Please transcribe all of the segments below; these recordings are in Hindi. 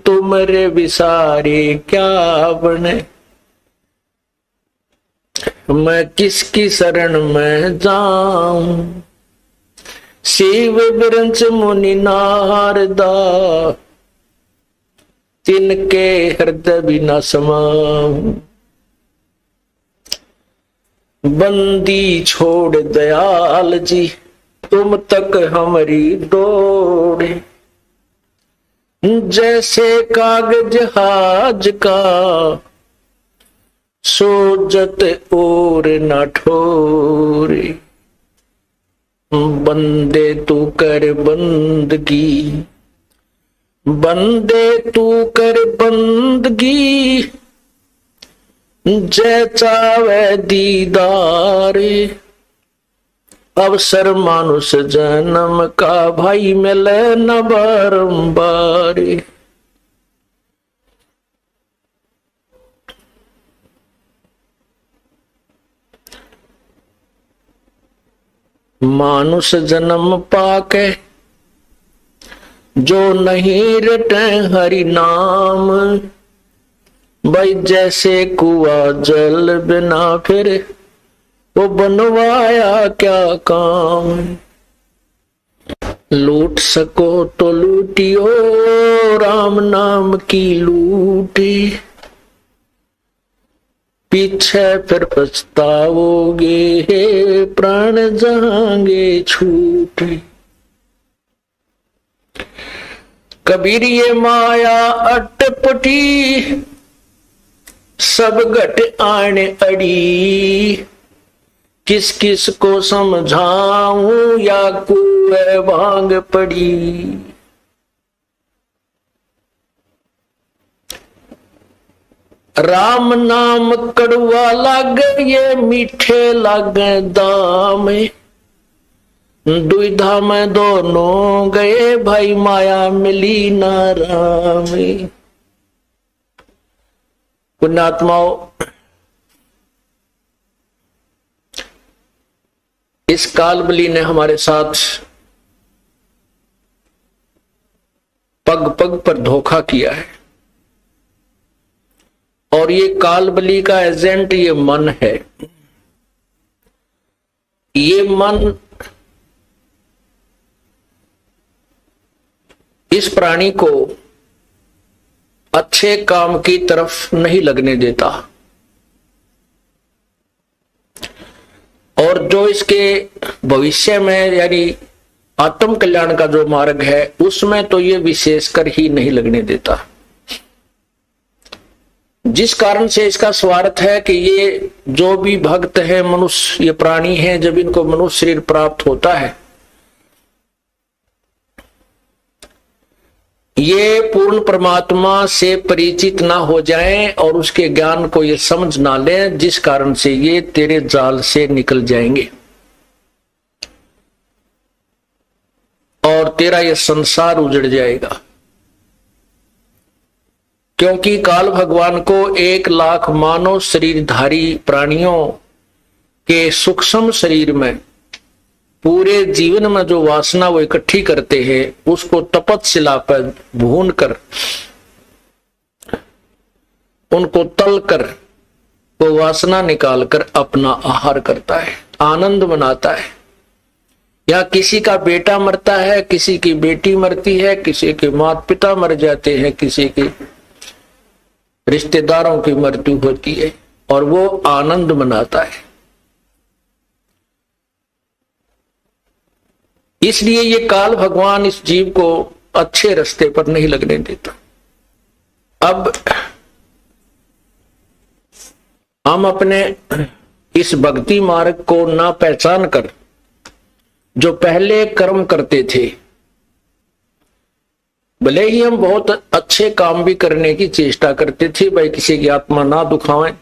तुमरे विसारे क्या बने। मैं किसकी शरण में जाऊं, शिव बिरंच मुनि नारदा, तिनके हृदय बिना समाऊं। बंदी छोड़ दयाल जी, तुम तक हमारी दौड़े। जैसे कागज हाज का, सोजत और न ठोरे। बंदे तू कर बंदगी, बंदे तू कर बंदगी, जय चावे दीदारे। अवसर मानुष जन्म का, भाई मिले न बारंबार। मानुष जन्म पाके, जो नहीं रटे हरि नाम। भाई जैसे कुआ जल बिना फिर, वो बनवाया क्या काम। लूट सको तो लूटियो, राम नाम की लूटी। पीछे फिर पछताओगे, प्राण जाएंगे छूटे। कबीर ये माया अटपटी, सब घट आने अड़ी। किस किस को समझाऊं, या कुएं भांग पड़ी। राम नाम कड़वा लागे, ये मीठे लागे दाम। दुविधा में दोनों गए, भाई माया मिली ना राम। पुण्यात्माओं, इस कालबली ने हमारे साथ पग पग पर धोखा किया है। और ये कालबली का एजेंट ये मन है। ये मन इस प्राणी को अच्छे काम की तरफ नहीं लगने देता, और जो इसके भविष्य में यानी आत्म कल्याण का जो मार्ग है उसमें तो ये विशेषकर ही नहीं लगने देता। जिस कारण से इसका स्वार्थ है कि ये जो भी भक्त है, मनुष्य ये प्राणी है, जब इनको मनुष्य शरीर प्राप्त होता है, ये पूर्ण परमात्मा से परिचित ना हो जाएं और उसके ज्ञान को ये समझ ना लें, जिस कारण से ये तेरे जाल से निकल जाएंगे और तेरा ये संसार उजड़ जाएगा। क्योंकि काल भगवान को 1,00,000 मानव शरीरधारी प्राणियों के सूक्ष्म शरीर में पूरे जीवन में जो वासना वो इकट्ठी करते हैं, उसको तपतशिला पर भून कर, उनको तल कर, वो वासना निकाल कर अपना आहार करता है, आनंद मनाता है। या किसी का बेटा मरता है, किसी की बेटी मरती है, किसी के माता पिता मर जाते हैं, किसी के रिश्तेदारों की मृत्यु होती है, और वो आनंद मनाता है। इसलिए ये काल भगवान इस जीव को अच्छे रास्ते पर नहीं लगने देता। अब हम अपने इस भक्ति मार्ग को ना पहचान कर जो पहले कर्म करते थे, भले ही हम बहुत अच्छे काम भी करने की चेष्टा करते थे, भाई किसी की आत्मा ना दुखाएं,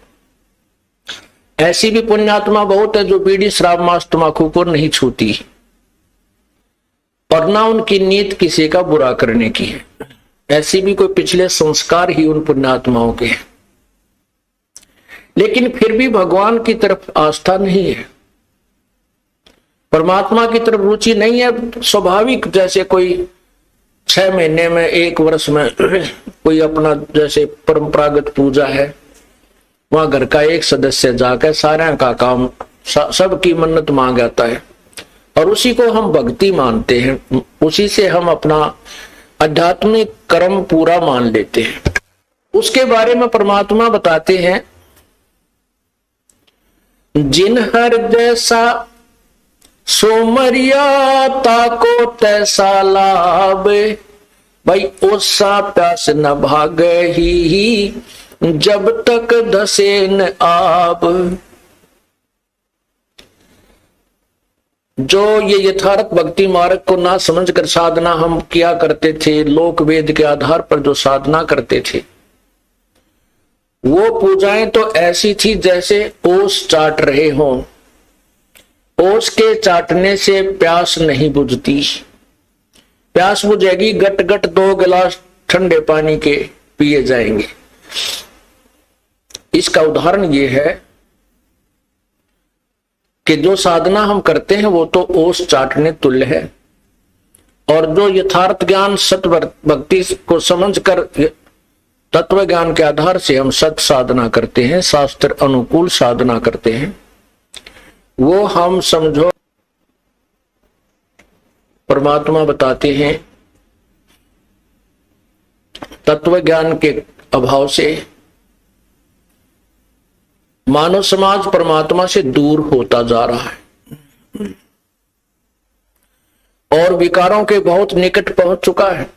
ऐसी भी पुण्यात्मा बहुत है जो बीड़ी शराब मांस तंबाकू को नहीं छूती और ना उनकी नीयत किसी का बुरा करने की है। ऐसी भी कोई पिछले संस्कार ही उन पुण्यात्माओं के हैं, लेकिन फिर भी भगवान की तरफ आस्था नहीं है, परमात्मा की तरफ रुचि नहीं है। स्वाभाविक जैसे कोई 6 महीने में, 1 वर्ष में कोई अपना जैसे परंपरागत पूजा है, वहां घर का एक सदस्य जाकर सारा का काम सबकी मन्नत मांग आता है और उसी को हम भक्ति मानते हैं, उसी से हम अपना आध्यात्मिक कर्म पूरा मान लेते हैं। उसके बारे में परमात्मा बताते हैं, जिन हृदय सा सोमरियाता को तैसा लाभ, भाई ओसा प्यास न भागे ही जब तक धसे न आब। जो ये यथार्थ भक्ति मार्ग को ना समझकर साधना हम किया करते थे, लोक वेद के आधार पर जो साधना करते थे, वो पूजाएं तो ऐसी थी जैसे ओस चाट रहे हों। ओस के चाटने से प्यास नहीं बुझती, प्यास बुझेगी गट गट 2 गिलास ठंडे पानी के पिए जाएंगे। इसका उदाहरण ये है कि जो साधना हम करते हैं वो तो ओस चाटने तुल्य है, और जो यथार्थ ज्ञान सत भक्ति को समझकर तत्व ज्ञान के आधार से हम सत साधना करते हैं, शास्त्र अनुकूल साधना करते हैं, वो हम समझो परमात्मा बताते हैं तत्व ज्ञान के अभाव से मानव समाज परमात्मा से दूर होता जा रहा है और विकारों के बहुत निकट पहुंच चुका है,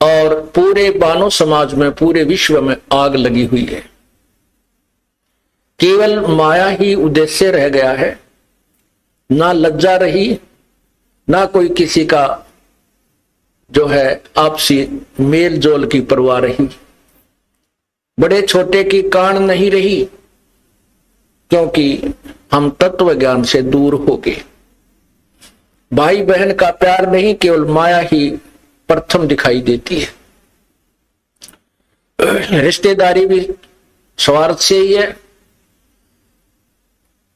और पूरे मानव समाज में, पूरे विश्व में आग लगी हुई है। केवल माया ही उद्देश्य रह गया है, ना लज्जा रही, ना कोई किसी का जो है आपसी मेल जोल की परवाह रही, बड़े छोटे की कान नहीं रही, क्योंकि हम तत्व ज्ञान से दूर हो गए। भाई बहन का प्यार नहीं, केवल माया ही प्रथम दिखाई देती है। रिश्तेदारी भी स्वार्थ से ही है।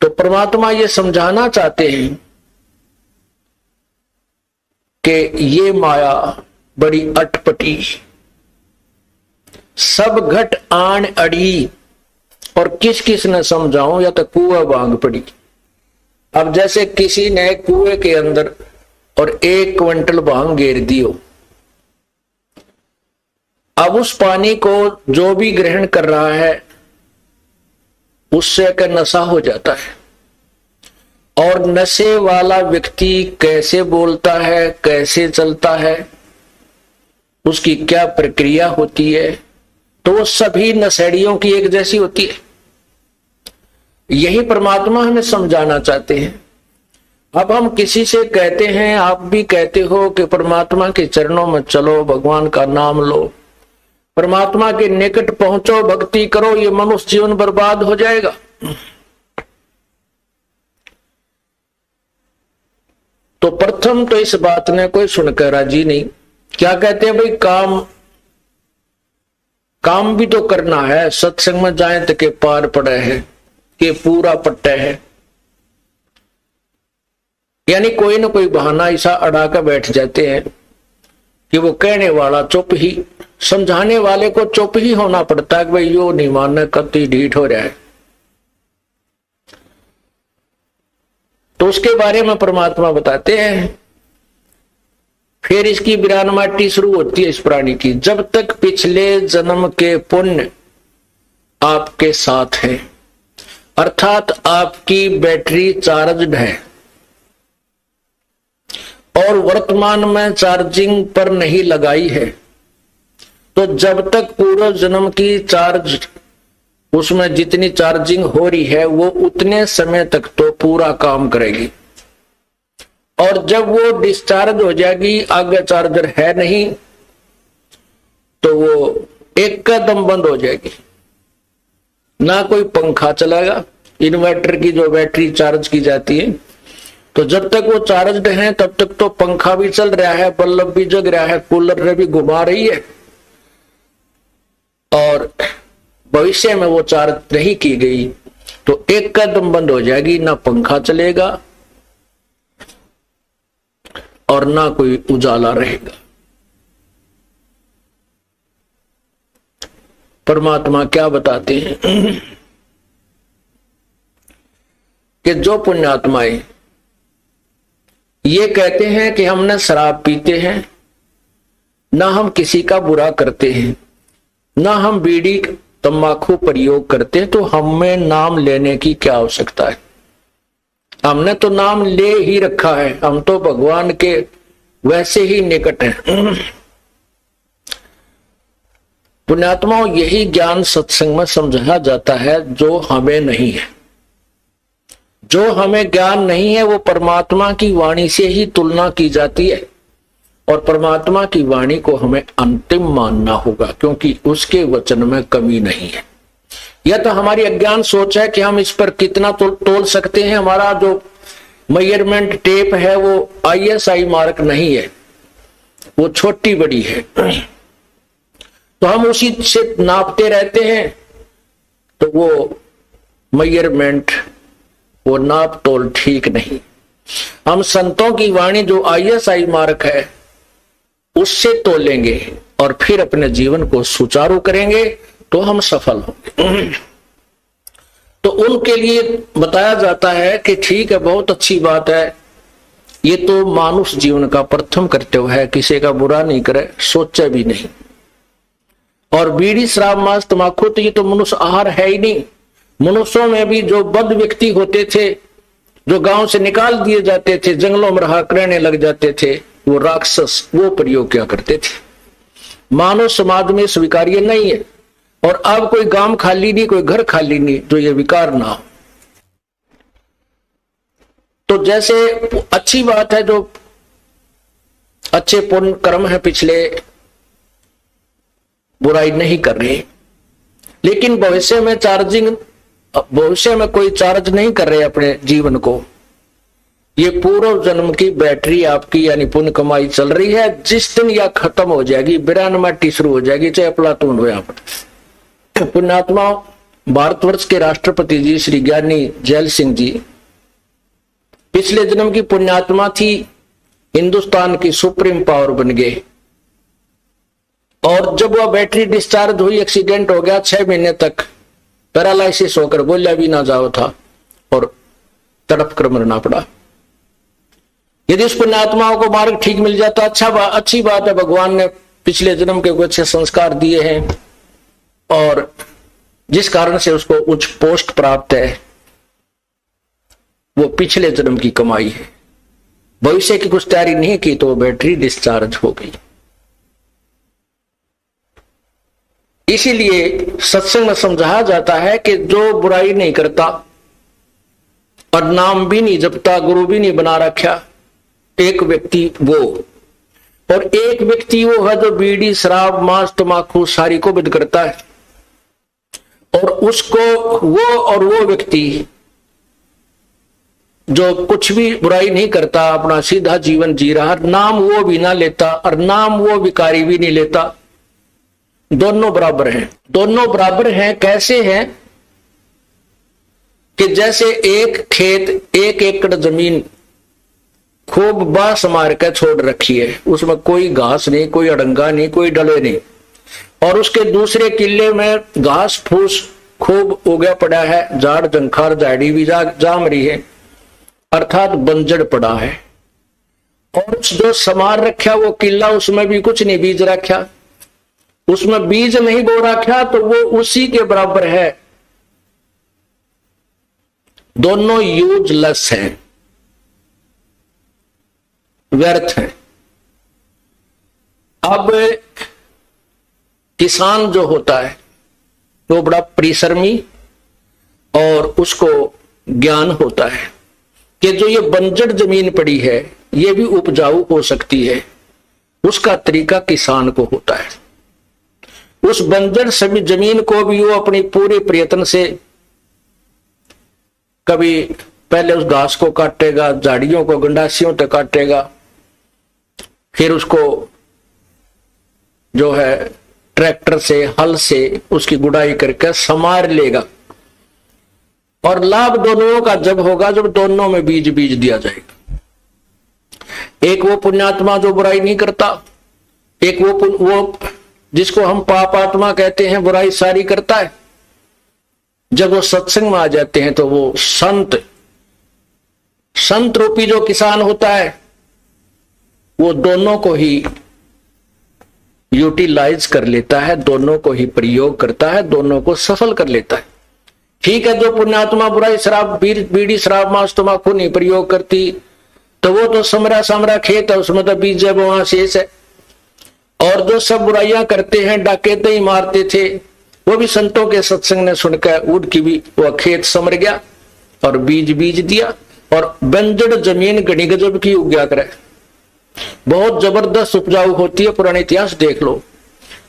तो परमात्मा ये समझाना चाहते हैं कि ये माया बड़ी अटपटी, सब घट आन अड़ी, और किस किस ने समझाऊं, या तो कुआं भांग पड़ी। अब जैसे किसी ने कुएं के अंदर और 1 क्विंटल भांग घेर दियो, अब उस पानी को जो भी ग्रहण कर रहा है उससे का नशा हो जाता है, और नशे वाला व्यक्ति कैसे बोलता है, कैसे चलता है, उसकी क्या प्रक्रिया होती है, तो वो सभी नशेड़ियों की एक जैसी होती है। यही परमात्मा हमें समझाना चाहते हैं। अब हम किसी से कहते हैं, आप भी कहते हो कि परमात्मा के चरणों में चलो, भगवान का नाम लो, परमात्मा के निकट पहुंचो, भक्ति करो, ये मनुष्य जीवन बर्बाद हो जाएगा। तो प्रथम तो इस बात ने कोई सुनकर राजी नहीं। क्या कहते हैं भाई, काम भी तो करना है, सत्संग में जाए तो के पार पड़े है, के पूरा पट्टे है, यानी कोई ना कोई बहाना ऐसा अड़ा कर बैठ जाते हैं कि वो कहने वाला चुप ही, समझाने वाले को चुप ही होना पड़ता है कि भाई यो नहीं मानना, कति ढीठ हो रहा है। तो उसके बारे में परमात्मा बताते हैं। फिर इसकी विरानमाटी शुरू होती है इस प्राणी की। जब तक पिछले जन्म के पुण्य आपके साथ है, अर्थात आपकी बैटरी चार्ज है और वर्तमान में चार्जिंग पर नहीं लगाई है, तो जब तक पूर्व जन्म की चार्ज, उसमें जितनी चार्जिंग हो रही है वो उतने समय तक तो पूरा काम करेगी, और जब वो डिस्चार्ज हो जाएगी, आगे चार्जर है नहीं, तो वो एक कदम बंद हो जाएगी। ना कोई पंखा चलेगा, इन्वर्टर की जो बैटरी चार्ज की जाती है, तो जब तक वो चार्ज है तब तक तो पंखा भी चल रहा है, बल्ब भी जग रहा है, कूलर भी घुमा रही है, और भविष्य में वो चार्ज नहीं की गई तो एक कदम बंद हो जाएगी, ना पंखा चलेगा और ना कोई उजाला रहेगा। परमात्मा क्या बताते हैं कि जो पुण्यात्माएं ये कहते हैं कि हम न शराब पीते हैं, ना हम किसी का बुरा करते हैं, ना हम बीड़ी तंबाकू प्रयोग करते हैं, तो हमें नाम लेने की क्या आवश्यकता है? हमने तो नाम ले ही रखा है, हम तो भगवान के वैसे ही निकट हैं। पुण्यात्माओं, यही ज्ञान सत्संग में समझाया जाता है जो हमें नहीं है। जो हमें ज्ञान नहीं है वो परमात्मा की वाणी से ही तुलना की जाती है, और परमात्मा की वाणी को हमें अंतिम मानना होगा, क्योंकि उसके वचन में कमी नहीं है। यह तो हमारी अज्ञान सोच है कि हम इस पर कितना तोल सकते हैं। हमारा जो मेजरमेंट टेप है वो ISI मार्क नहीं है, वो छोटी बड़ी है, तो हम उसी से नापते रहते हैं। तो वो मेजरमेंट, वो नाप तोल ठीक नहीं। हम संतों की वाणी जो ISI मार्क है उससे तोलेंगे और फिर अपने जीवन को सुचारू करेंगे तो हम सफल होंगे। तो उनके लिए बताया जाता है कि ठीक है, बहुत अच्छी बात है, ये तो मानुष जीवन का प्रथम कर्तव्य है, किसी का बुरा नहीं करे, सोचे भी नहीं। और बीड़ी शराब मांस तंबाकू तो ये तो मनुष्य आहार है ही नहीं। मनुष्यों में भी जो बद्ध व्यक्ति होते थे, जो गांव से निकाल दिए जाते थे, जंगलों में रहा करने लग जाते थे, वो राक्षस वो प्रयोग क्या करते थे। मानव समाज में स्वीकार्य नहीं है। और अब कोई गांव खाली नहीं, कोई घर खाली नहीं जो ये विकार ना हो। तो जैसे अच्छी बात है, जो अच्छे पुण्य कर्म है पिछले, बुराई नहीं कर रहे, लेकिन भविष्य में कोई चार्ज नहीं कर रहे अपने जीवन को। ये पूर्व जन्म की बैटरी आपकी यानी पुण्य कमाई चल रही है, जिस दिन या खत्म हो जाएगी, बिरान माटी शुरू हो जाएगी, चाहे प्लाटून हो। यहाँ पर पुण्यात्मा, भारतवर्ष के राष्ट्रपति जी श्री ज्ञानी जैल सिंह जी पिछले जन्म की पुण्यात्मा थी, हिंदुस्तान की सुप्रीम पावर बन गए। और जब वह बैटरी डिस्चार्ज हुई, एक्सीडेंट हो गया, 6 महीने तक पैरालाइसिस होकर बोला भी ना जाओ था और तड़प कर मरना पड़ा। यदि उस पुण्यात्माओं को मार्ग ठीक मिल जाता, अच्छी बात है, भगवान ने पिछले जन्म के कुछ संस्कार दिए हैं और जिस कारण से उसको उच्च पोस्ट प्राप्त है, वो पिछले जन्म की कमाई है। भविष्य की कुछ तैयारी नहीं की तो बैटरी डिस्चार्ज हो गई। इसीलिए सत्संग में समझाया जाता है कि जो बुराई नहीं करता और नाम भी नहीं जपता, गुरु भी नहीं बना रखा, एक व्यक्ति वो, और एक व्यक्ति वो है जो बीड़ी शराब मांस तंबाकू सारी को बंद करता है। और उसको वो व्यक्ति जो कुछ भी बुराई नहीं करता, अपना सीधा जीवन जी रहा, नाम वो भी ना लेता और नाम वो विकारी भी नहीं लेता, दोनों बराबर हैं। दोनों बराबर हैं कैसे हैं कि जैसे एक खेत 1 एकड़ जमीन खूब बांस मार के छोड़ रखी है, उसमें कोई घास नहीं, कोई अड़ंगा नहीं, कोई डले नहीं, और उसके दूसरे किले में घास फूस खूब उगा पड़ा है, झाड़ जंखार झाड़ी भी जाम रही है, अर्थात बंजर पड़ा है। और जो समार रखा वो किला, उसमें भी कुछ नहीं बीज रखा, उसमें बीज नहीं बो रखा, तो वो उसी के बराबर है। दोनों यूजलेस हैं, व्यर्थ हैं। अब किसान जो होता है वो बड़ा परिश्रमी और उसको ज्ञान होता है कि जो ये बंजर जमीन पड़ी है ये भी उपजाऊ हो सकती है, उसका तरीका किसान को होता है। उस बंजर सभी जमीन को भी वो अपनी पूरे प्रयत्न से कभी पहले उस घास को काटेगा, झाड़ियों को गंडासियों तक काटेगा, फिर उसको जो है ट्रैक्टर से हल से उसकी गुड़ाई करके समार लेगा। और लाभ दोनों का जब होगा जब दोनों में बीज दिया जाएगा। एक वो पुण्यात्मा जो बुराई नहीं करता, एक वो जिसको हम पापात्मा कहते हैं, बुराई सारी करता है। जब वो सत्संग में आ जाते हैं तो वो संत रूपी जो किसान होता है वो दोनों को ही यूटिलाइज कर लेता है, दोनों को ही प्रयोग करता है, दोनों को सफल कर लेता है। ठीक है, जो पुण्यात्मा बुराई शराब बीड़ी शराब मांस तंबाकू नहीं प्रयोग करती तो वो तो समरा खेत है, उसमें तो बीज है वहां शेष है। और जो सब बुराइयां करते हैं, डाकैते ही मारते थे, वो भी संतों के सत्संग ने सुनकर उनकी भी वो खेत समर गया और बीज दिया और बंजर जमीन घनी गजब की उग गया करे, बहुत जबरदस्त उपजाऊ होती है। पुराने इतिहास देख लो,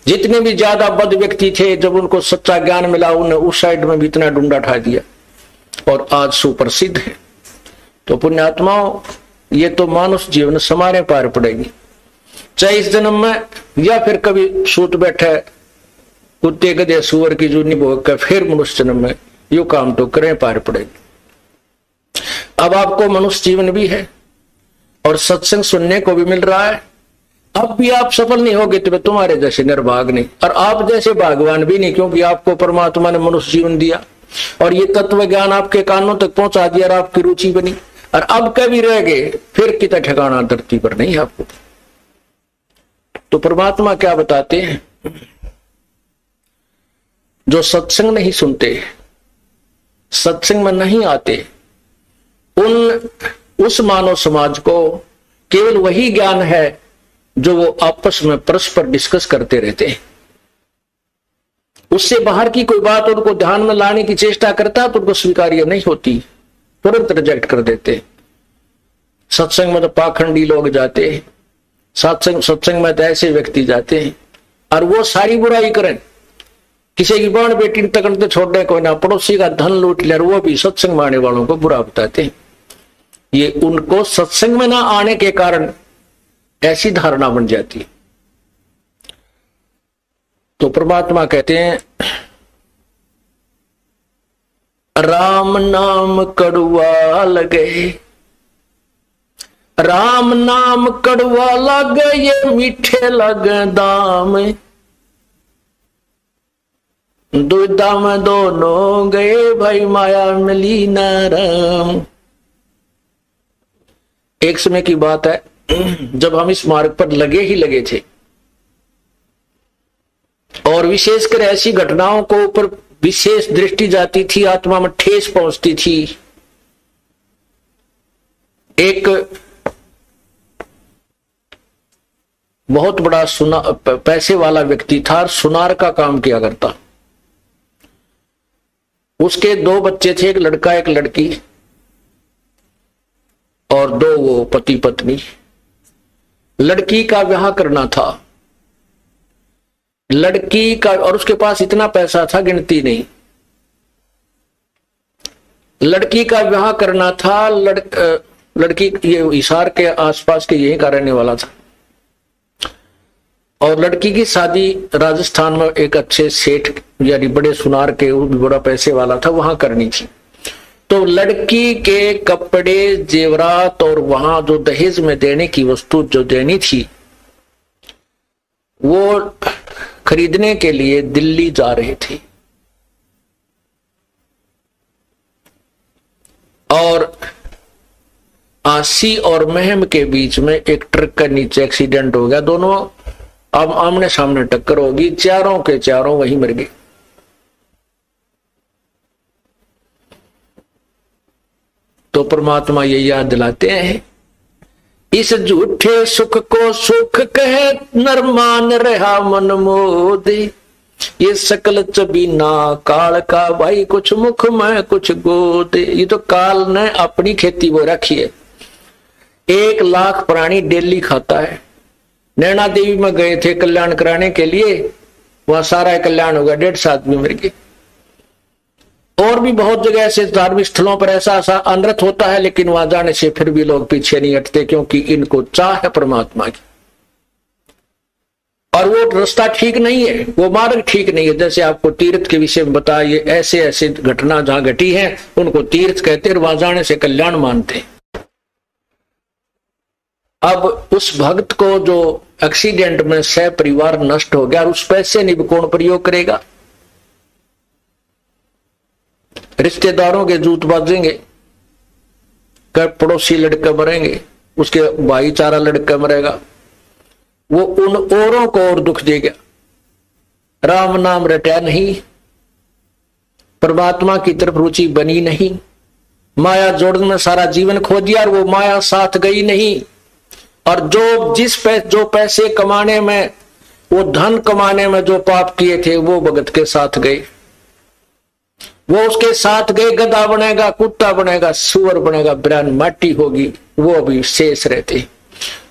जितने भी ज्यादा बद व्यक्ति थे, जब उनको सच्चा ज्ञान मिला उन्हें उस साइड में भी इतना डूंडा ठा दिया और आज सुप्रसिद्ध है। तो पुण्यात्माओं, ये तो मानुष जीवन समारे पार पड़ेगी, चाहे इस जन्म में या फिर कभी सूत बैठे कुत्ते गधे सुअर की जूनी भोग कर फिर मनुष्य जन्म में यू काम तो करें पार पड़ेगी। अब आपको मनुष्य जीवन भी है और सत्संग सुनने को भी मिल रहा है। अब भी आप सफल नहीं होगे तो तुम्हारे जैसे निर्भाग नहीं, और आप जैसे भागवान भी नहीं, क्योंकि आपको परमात्मा ने मनुष्य जीवन दिया और ये तत्व ज्ञान आपके कानों तक पहुंचा दिया और आपकी रुचि बनी, और अब कभी रह गए फिर कितना ठिकाना धरती पर नहीं आपको। तो परमात्मा क्या बताते हैं, जो सत्संग नहीं सुनते, सत्संग में नहीं आते, उस मानव समाज को केवल वही ज्ञान है जो वो आपस में परस्पर डिस्कस करते रहते हैं। उससे बाहर की कोई बात उनको ध्यान में लाने की चेष्टा करता तो उनको स्वीकार्य नहीं होती, तुरंत रिजेक्ट कर देते। सत्संग में तो पाखंडी लोग जाते हैं, सत्संग में तो ऐसे व्यक्ति जाते हैं और वो सारी बुराई करें, किसी की बहन बेटी तक तो छोड़ने को ना, पड़ोसी का धन लूट ले, वो भी सत्संग में आने वालों को बुरा बताते हैं। ये उनको सत्संग में ना आने के कारण ऐसी धारणा बन जाती है। तो परमात्मा कहते हैं, राम नाम कड़वा लगे, राम नाम कड़वा लगे, ये मीठे लगे दाम, दुविधा में दोनों गए, भाई माया मिली न राम। एक समय की बात है, जब हम इस मार्ग पर लगे ही लगे थे और विशेषकर ऐसी घटनाओं को ऊपर विशेष दृष्टि जाती थी, आत्मा में ठेस पहुंचती थी। एक बहुत बड़ा पैसे वाला व्यक्ति था, सुनार का काम किया करता। उसके 2 बच्चे थे, एक लड़का एक लड़की, और 2 वो पति पत्नी। लड़की का विवाह करना था, लड़की का, और उसके पास इतना पैसा था गिनती नहीं। लड़की का विवाह करना था, लड़की ये हिसार के आसपास के यही का रहने वाला था, और लड़की की शादी राजस्थान में एक अच्छे सेठ यानी बड़े सुनार के, वो भी बड़ा पैसे वाला था, वहां करनी थी। तो लड़की के कपड़े जेवरात और वहां जो दहेज में देने की वस्तु जो देनी थी वो खरीदने के लिए दिल्ली जा रहे थे, और आसी और महम के बीच में एक ट्रक के नीचे एक्सीडेंट हो गया। दोनों अब आमने सामने टक्कर होगी, चारों के चारों वहीं मर गए। तो परमात्मा ये याद दिलाते हैं, इस झूठे सुख को सुख कहे नर मान रहा मन मोदे, ये सकल चबीना काल का भाई, कुछ मुख में कुछ गोदे। ये तो काल ने अपनी खेती वो रखी है, 1 लाख प्राणी डेली खाता है। नैना देवी में गए थे कल्याण कराने के लिए, वहां सारा कल्याण हो गया, 150 आदमी मर गए। और भी बहुत जगह ऐसे धार्मिक स्थलों पर ऐसा अनर्थ होता है, लेकिन वहां जाने से फिर भी लोग पीछे नहीं हटते, क्योंकि इनको चाह है परमात्मा की। और वो रास्ता ठीक नहीं है, वो मार्ग ठीक नहीं है। जैसे आपको तीर्थ के विषय में बताया, ये ऐसे ऐसे घटना जहां घटी है उनको तीर्थ कहते हैं, वहां जाने से कल्याण मानते हैं। अब उस भक्त को जो एक्सीडेंट में सह परिवार नष्ट हो गया, और उस पैसे नहीं कौन प्रयोग करेगा? रिश्तेदारों के जूत बाजेंगे, कई पड़ोसी लड़के मरेंगे, उसके भाईचारा लड़का मरेगा, वो उन औरों को और दुख देगा। राम नाम रटा नहीं, परमात्मा की तरफ रुचि बनी नहीं, माया जोड़ने में सारा जीवन खो दिया और वो माया साथ गई नहीं। और जो पैसे कमाने में, वो धन कमाने में जो पाप किए थे वो भगत के साथ गए, वो उसके साथ गए। गधा बनेगा, कुत्ता बनेगा, सुअर बनेगा, बिरान माटी होगी, वो अभी शेष रहते।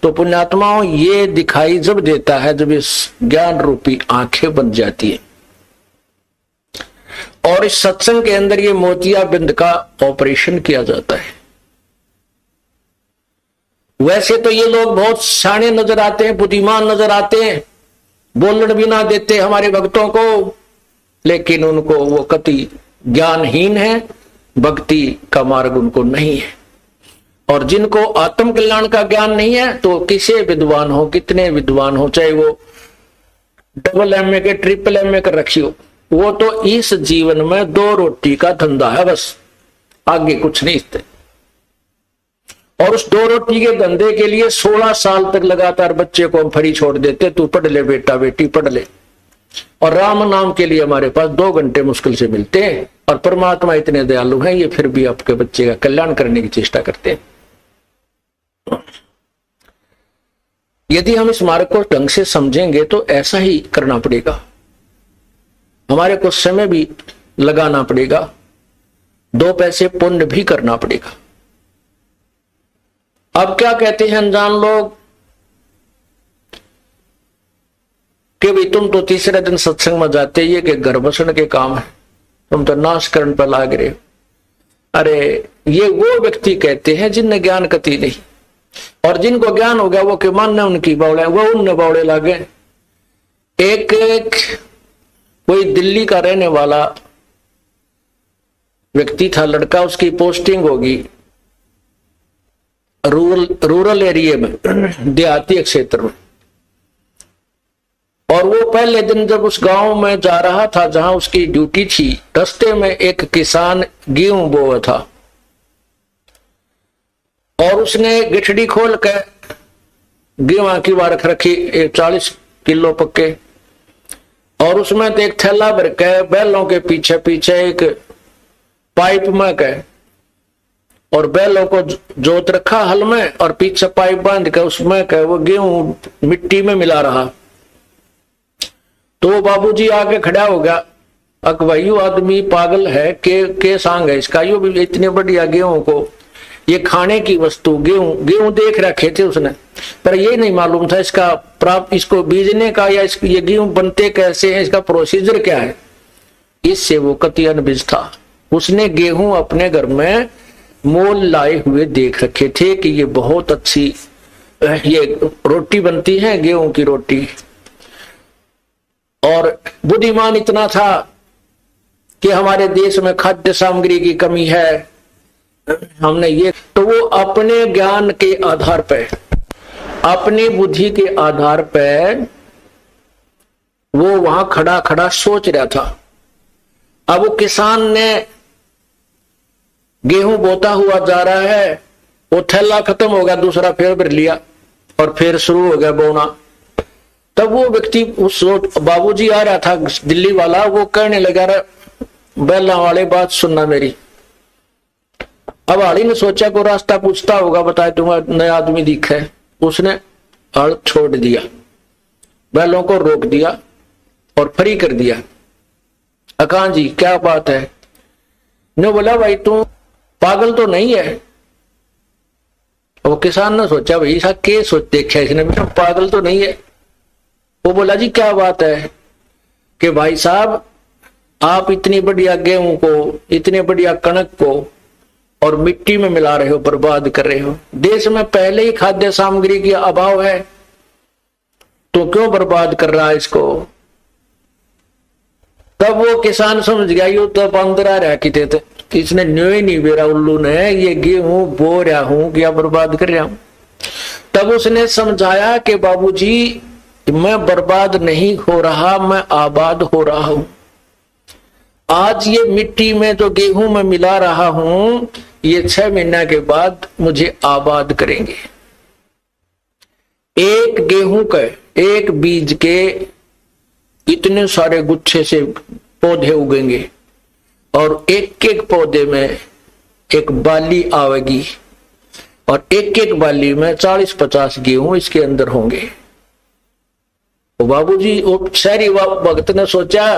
तो पुण्यात्माओं, ये दिखाई जब देता है जब इस ज्ञान रूपी आंखें बन जाती है। और इस सत्संग के अंदर ये मोतियाबिंद का ऑपरेशन किया जाता है। वैसे तो ये लोग बहुत शाणे नजर आते हैं, बुद्धिमान नजर आते हैं, बोलने भी ना देते हमारे भक्तों को, लेकिन उनको वो कति ज्ञानहीन है, भक्ति का मार्ग उनको नहीं है। और जिनको आत्म कल्याण का ज्ञान नहीं है, तो किसे विद्वान हो, कितने विद्वान हो, चाहे वो डबल एमए के ट्रिपल एमए कर रखी हो, वो तो इस जीवन में 2 रोटी का धंधा है बस, आगे कुछ नहीं इससे। और उस 2 रोटी के धंधे के लिए 16 साल तक लगातार बच्चे को हम फ्री छोड़ देते, तू पढ़ ले बेटा, बेटी पढ़ ले। और राम नाम के लिए हमारे पास 2 घंटे मुश्किल से मिलते हैं, और परमात्मा इतने दयालु हैं, ये फिर भी आपके बच्चे का कल्याण करने की चेष्टा करते हैं। यदि हम इस मार्ग को ढंग से समझेंगे तो ऐसा ही करना पड़ेगा। हमारे को समय भी लगाना पड़ेगा, 2 पैसे पुण्य भी करना पड़ेगा। अब क्या कहते हैं अनजान लोग कि भाई तुम तो तीसरे दिन सत्संग में जाते ही कि घर बसने के काम है, तुम तो नाश करने पर लाग रहे हो। अरे ये वो व्यक्ति कहते हैं जिनने ज्ञान कति नहीं, और जिनको ज्ञान हो गया वो के मानने उनकी बावड़े, वो उनने बावड़े लागे। एक कोई दिल्ली का रहने वाला व्यक्ति था, लड़का, उसकी पोस्टिंग होगी रूरल एरिया में, देहाती क्षेत्र में। और वो पहले दिन जब उस गांव में जा रहा था जहां उसकी ड्यूटी थी, रास्ते में एक किसान गेहूं बोया था, और उसने गिठड़ी खोल कर गेहूं की वारख रखी 40 किलो पक्के, और उसमें तो एक थैला भर के बैलों के पीछे पीछे एक पाइप में के, और बैलों को जोत रखा हल में, और पीछे पाइप बांध के उसमें के वो गेहूं मिट्टी में मिला रहा। तो बाबूजी आके खड़ा हो गया, अक भाई आदमी पागल है के सांग है इसका, यो भी इतने बढ़िया गेहूं को, ये खाने की वस्तु गेहूं देख रखे थे उसने, पर ये नहीं मालूम था इसका प्राप्त, इसको बीजने का या ये गेहूं बनते कैसे हैं, इसका प्रोसीजर क्या है। इससे वो कति अनभिज था। उसने गेहूं अपने घर में मोल लाए हुए देख रखे थे कि ये बहुत अच्छी ये रोटी बनती है, गेहूं की रोटी। और बुद्धिमान इतना था कि हमारे देश में खाद्य सामग्री की कमी है, हमने ये, तो वो अपने ज्ञान के आधार पर, अपनी बुद्धि के आधार पर वो वहां खड़ा खड़ा सोच रहा था। अब वो किसान ने गेहूं बोता हुआ जा रहा है, वो थैला खत्म हो गया, दूसरा फिर भर लिया और फिर शुरू हो गया बोना। तब वो व्यक्ति उस बाबूजी आ रहा था दिल्ली वाला, वो कहने लगा, बैला वाले बात सुनना मेरी। अब हाड़ी ने सोचा को रास्ता पूछता होगा, बताए तुम्हारा नया आदमी दिखा है। उसने हल छोड़ दिया, बैलों को रोक दिया और फ्री कर दिया। अकान जी क्या बात है? ने बोला भाई तू पागल तो नहीं है? वो किसान ने सोचा भाई ऐसा के सोच देखा इसने, बेटा पागल तो नहीं है। वो बोला जी क्या बात है कि भाई साहब आप इतनी बढ़िया गेहूं को, इतने बढ़िया कणक को और मिट्टी में मिला रहे हो, बर्बाद कर रहे हो। देश में पहले ही खाद्य सामग्री की अभाव है, तो क्यों बर्बाद कर रहा है इसको? तब वो किसान समझ गया यू तो पंद्रह रह की थे, इसने न्यू ही नहीं बेरा उल्लू ने, ये गेहूं बो रहा हूं क्या बर्बाद कर रहा हूं। तब उसने समझाया कि बाबूजी मैं बर्बाद नहीं हो रहा, मैं आबाद हो रहा हूं। आज ये मिट्टी में जो गेहूं मैं मिला रहा हूं, ये 6 महीने के बाद मुझे आबाद करेंगे। एक गेहूं के, एक बीज के इतने सारे गुच्छे से पौधे उगेंगे और एक एक पौधे में एक बाली आवेगी और एक एक बाली में 40-50 गेहूं इसके अंदर होंगे। तो बाबूजी, वो शहरी भक्त ने सोचा,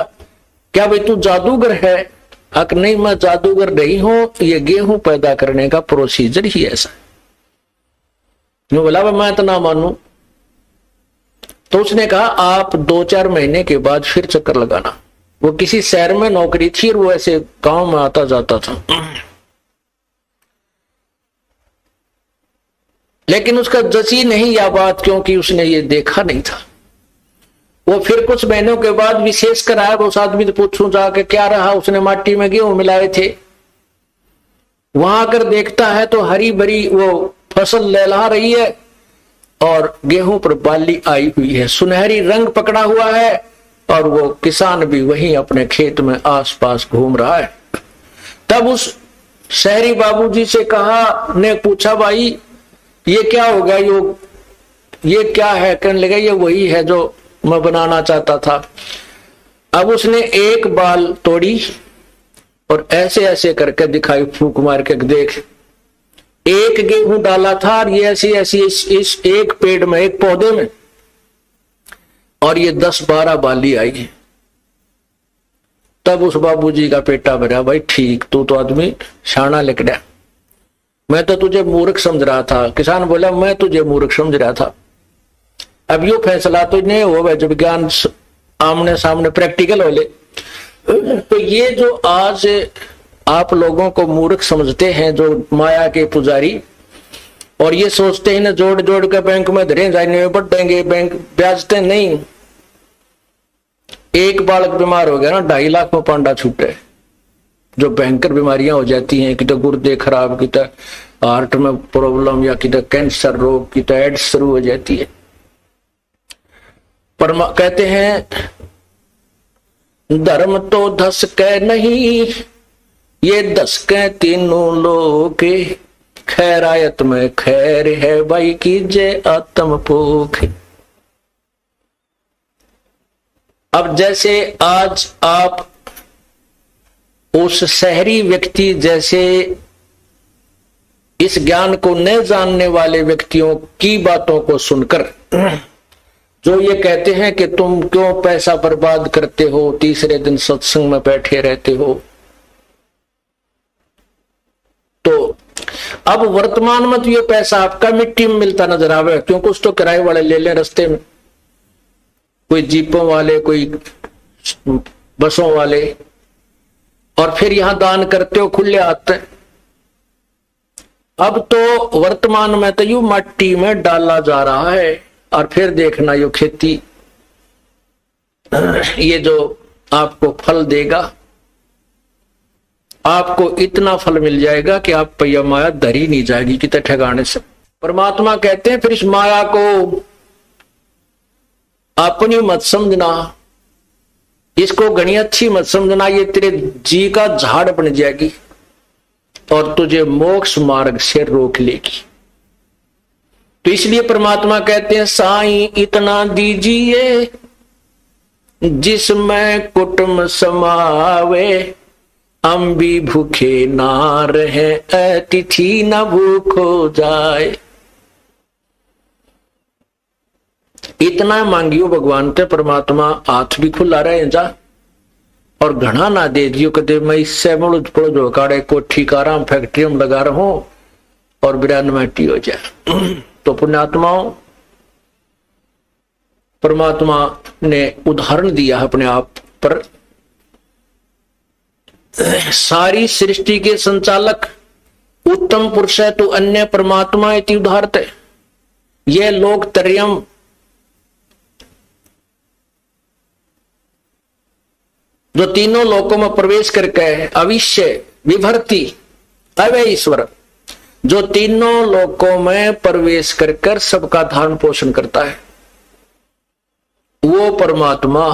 क्या भाई तू जादूगर है? अक नहीं, मैं जादूगर नहीं हूं, ये गेहूं पैदा करने का प्रोसीजर ही ऐसा है। बोला मैं तो ना मानू। तो उसने कहा आप 2-4 महीने के बाद फिर चक्कर लगाना। वो किसी शहर में नौकरी थी और वो ऐसे गांव में आता जाता था, लेकिन उसका जची नहीं यह बात, क्योंकि उसने ये देखा नहीं था। वो फिर कुछ महीनों के बाद विशेष कर आया, उस आदमी से पूछूं जाके क्या रहा, उसने माटी में गेहूं मिलाए थे। वहां आकर देखता है तो हरी भरी वो फसल लहला रही है और गेहूं पर बाली आई हुई है, सुनहरी रंग पकड़ा हुआ है, और वो किसान भी वहीं अपने खेत में आसपास घूम रहा है। तब उस शहरी बाबूजी से कहा, ने पूछा भाई ये क्या हो गया, ये क्या है? कहने लगा ये वही है जो मैं बनाना चाहता था। अब उसने एक बाल तोड़ी और ऐसे ऐसे करके दिखाई, फूंक मार के, देख एक गेहूं डाला था और ये ऐसी ऐसी इस एक पेड़ में, एक पौधे में, और ये 10-12 बाली आई है। तब उस बाबूजी का पेटा भरा, भाई ठीक, तू तो आदमी शाना लिखड़ा, मैं तो तुझे मूर्ख समझ रहा था। किसान बोला मैं तुझे मूर्ख समझ रहा था। अब यो फैसला तो नहीं हो जब ज्ञान आमने सामने प्रैक्टिकल हो ले। तो ये जो आज आप लोगों को मूर्ख समझते हैं, जो माया के पुजारी, और ये सोचते हैं ना जोड़ जोड़ के बैंक में धरे जाएंगे, बढ़ देंगे, बैंक ब्याजते नहीं। एक बालक बीमार हो गया ना, 2.5 लाख में पांडा छूटे, जो भयंकर बीमारियां हो जाती हैं, कि तो गुर्दे खराब, कि तो हार्ट में प्रॉब्लम, या कि तो कैंसर रोग, कि तो एड्स शुरू हो जाती है। पर कहते हैं धर्म तो धस के नहीं, ये धस के तीनों लोग, खैरायत में खैर है भाई कीजिए आत्म पोख। अब जैसे आज आप उस शहरी व्यक्ति जैसे इस ज्ञान को न जानने वाले व्यक्तियों की बातों को सुनकर, जो ये कहते हैं कि तुम क्यों पैसा बर्बाद करते हो, तीसरे दिन सत्संग में बैठे रहते हो, तो अब वर्तमान में तो ये पैसा आपका मिट्टी में मिलता नजर आवे, क्यों कुछ तो किराए वाले ले लें रास्ते में, कोई जीपों वाले, कोई बसों वाले, और फिर यहां दान करते हो खुले आते। अब तो वर्तमान में तो यू मट्टी में डाला जा रहा है, और फिर देखना यो खेती, ये जो आपको फल देगा, आपको इतना फल मिल जाएगा कि आप पैया माया धरी नहीं जाएगी कितने ठिकाने से। परमात्मा कहते हैं फिर इस माया को अपनी मत समझना, इसको घनी अच्छी मत समझना, ये तेरे जी का झाड़ बन जाएगी और तुझे मोक्ष मार्ग से रोक लेगी। तो इसलिए परमात्मा कहते हैं साईं इतना दीजिए जिसमें कुटुंब समावे, हम भी भूखे ना रहे अतिथि न भूखो जाए। इतना मांगियो भगवान ते, परमात्मा हाथ भी खुला रहे जा, और घना ना दे दियो कदे मैं इससे पड़ो जो काड़े कोठी काराम फैक्ट्री में लगा रहा हूं और बिरान माटी हो जाए। तो पुण्यात्माओं, परमात्मा ने उदाहरण दिया अपने आप पर। सारी सृष्टि के संचालक उत्तम पुरुष है तो अन्य परमात्मा इति उदाहरते। यह लोक त्रयम् जो तीनों लोकों में प्रवेश करके अविश्य विभर्ति अव्यय ईश्वर जो तीनों लोकों में प्रवेश कर कर सबका धारण पोषण करता है, वो परमात्मा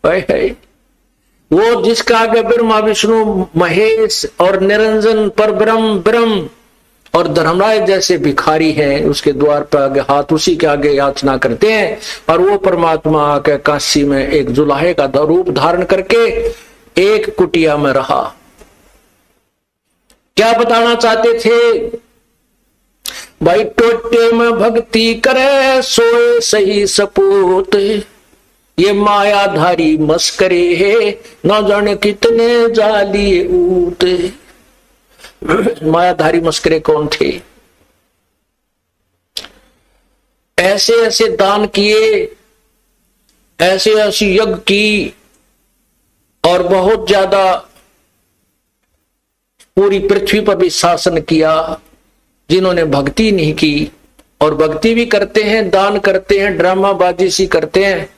है। वो जिसका आगे ब्रह्मा विष्णु महेश और निरंजन पर ब्रह्म और धर्मराज जैसे भिखारी हैं, उसके द्वार पर आगे हाथ उसी के आगे याचना करते हैं, और वो परमात्मा आके काशी में एक जुलाहे का रूप धारण करके एक कुटिया में रहा। क्या बताना चाहते थे भाई? टोटे में भक्ति करे सोए सही सपूत, ये मायाधारी मस्करे है न जाने कितने जाली ऊत। मायाधारी मस्करे कौन थे? ऐसे ऐसे दान किए, ऐसे ऐसी यज्ञ की, और बहुत ज्यादा पूरी पृथ्वी पर भी शासन किया, जिन्होंने भक्ति नहीं की। और भक्ति भी करते हैं, दान करते हैं, ड्रामाबाजी सी करते हैं,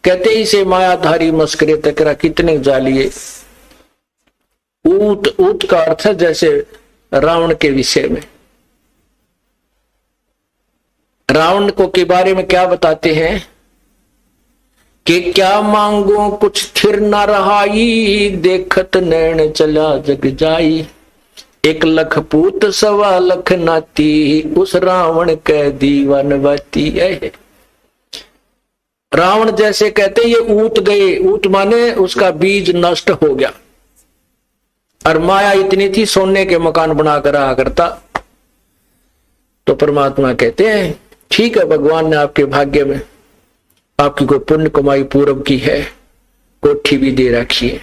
कहते ही से मायाधारी मस्करे तकरा कितने जालिए। ऊत का अर्थ है जैसे रावण के विषय में। रावण को के बारे में क्या बताते हैं कि क्या मांगो कुछ थिर न रहाई, देखत नैन चला जग जाई, 1 लाख पूत 1.25 लाख नाती, उस रावण के दीवान बाती है। रावण जैसे कहते ये ऊत गए, ऊत माने उसका बीज नष्ट हो गया, और माया इतनी थी सोने के मकान बनाकर रहा करता। तो परमात्मा कहते हैं ठीक है, भगवान ने आपके भाग्य में आपकी कोई पुण्य कमाई पूरब की है, कोठी भी दे रखी है,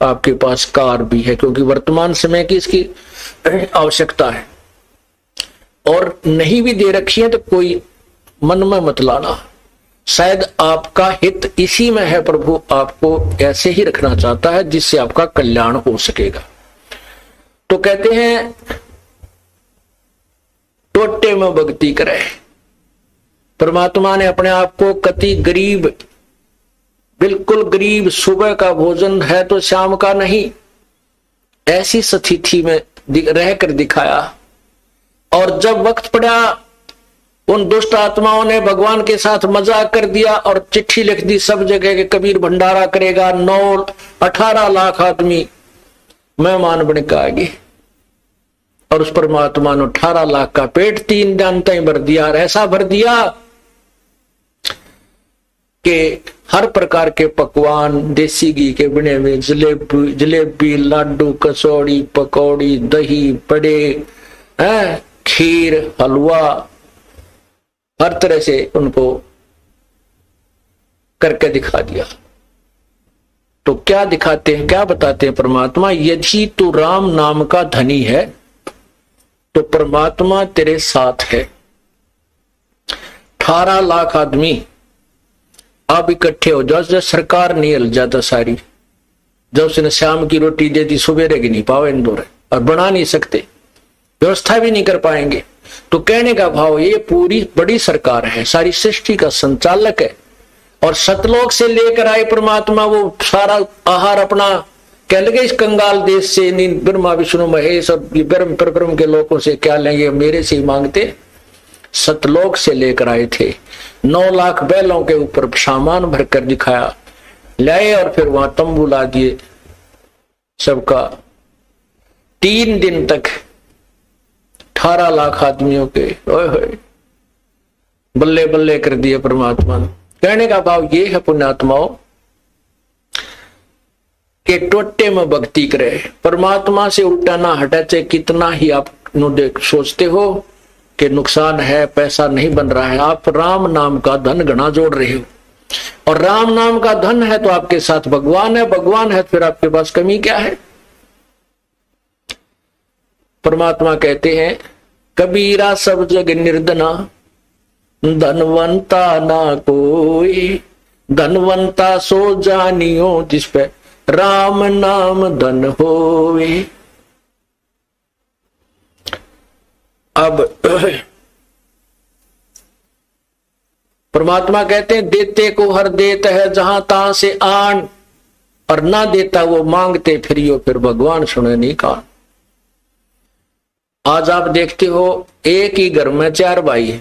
आपके पास कार भी है, क्योंकि वर्तमान समय की इसकी आवश्यकता है, और नहीं भी दे रखी है तो कोई मन में मत लाना, शायद आपका हित इसी में है। प्रभु आपको ऐसे ही रखना चाहता है जिससे आपका कल्याण हो सकेगा। तो कहते हैं टोटे में भक्ति करे। परमात्मा ने अपने आप को कति गरीब, बिल्कुल गरीब, सुबह का भोजन है तो शाम का नहीं, ऐसी स्थिति में रहकर दिखाया। और जब वक्त पड़ा, उन दुष्ट आत्माओं ने भगवान के साथ मजाक कर दिया और चिट्ठी लिख दी सब जगह के कबीर भंडारा करेगा, 18 लाख आदमी मेहमान बन के आएंगे। और उस परमात्मा ने 18 लाख का पेट 3 दिन तक भर दिया, और ऐसा भर दिया कि हर प्रकार के पकवान, देसी घी के बने हुए जलेबी, लाडू, कसौड़ी, पकौड़ी, दही, बड़े, खीर, हलवा, हर तरह से उनको करके दिखा दिया। तो क्या दिखाते हैं, क्या बताते हैं परमात्मा? यदि तू राम नाम का धनी है तो परमात्मा तेरे साथ है। 18 लाख आदमी अब इकट्ठे हो जाओ, जब सरकार नहीं हिल जाता सारी, जब उसने शाम की रोटी दे दी, सुबेरे की नहीं पावे इंदौर, और बना नहीं सकते, व्यवस्था भी नहीं कर पाएंगे। तो कहने का भाव, ये पूरी बड़ी सरकार है, सारी सृष्टि का संचालक है, और सतलोक से लेकर आए परमात्मा वो सारा आहार अपना कह लगे इस कंगाल देश से, ब्रह्मा विष्णु महेश और ब्रह्म परब्रह्म के लोगों से क्या लेंगे, मेरे से ही मांगते। सतलोक से लेकर आए थे, 9 लाख बैलों के ऊपर सामान भरकर दिखाया, लाए और फिर वहां तंबू ला दिए सबका। 3 दिन तक 18 लाख आदमियों के बल्ले बल्ले कर दिए परमात्मा ने। कहने का भाव ये है पुण्यात्माओं के टोटे में भक्ति करे, परमात्मा से उल्टा ना हटा, चाहे कितना ही आप देख सोचते हो कि नुकसान है, पैसा नहीं बन रहा है, आप राम नाम का धन गणा जोड़ रहे हो, और राम नाम का धन है तो आपके साथ भगवान है, भगवान है फिर आपके पास कमी क्या है? परमात्मा कहते हैं कबीरा सब जग निर्धना, धनवंता ना कोई, धनवंता सो जानियो जिस पे राम नाम धन होवे। अब परमात्मा कहते हैं देते को हर देत है जहां तहां से आन, और ना देता वो मांगते फिरियो, फिर भगवान सुने नहीं कान। आज आप देखते हो एक ही घर में 4 भाई है।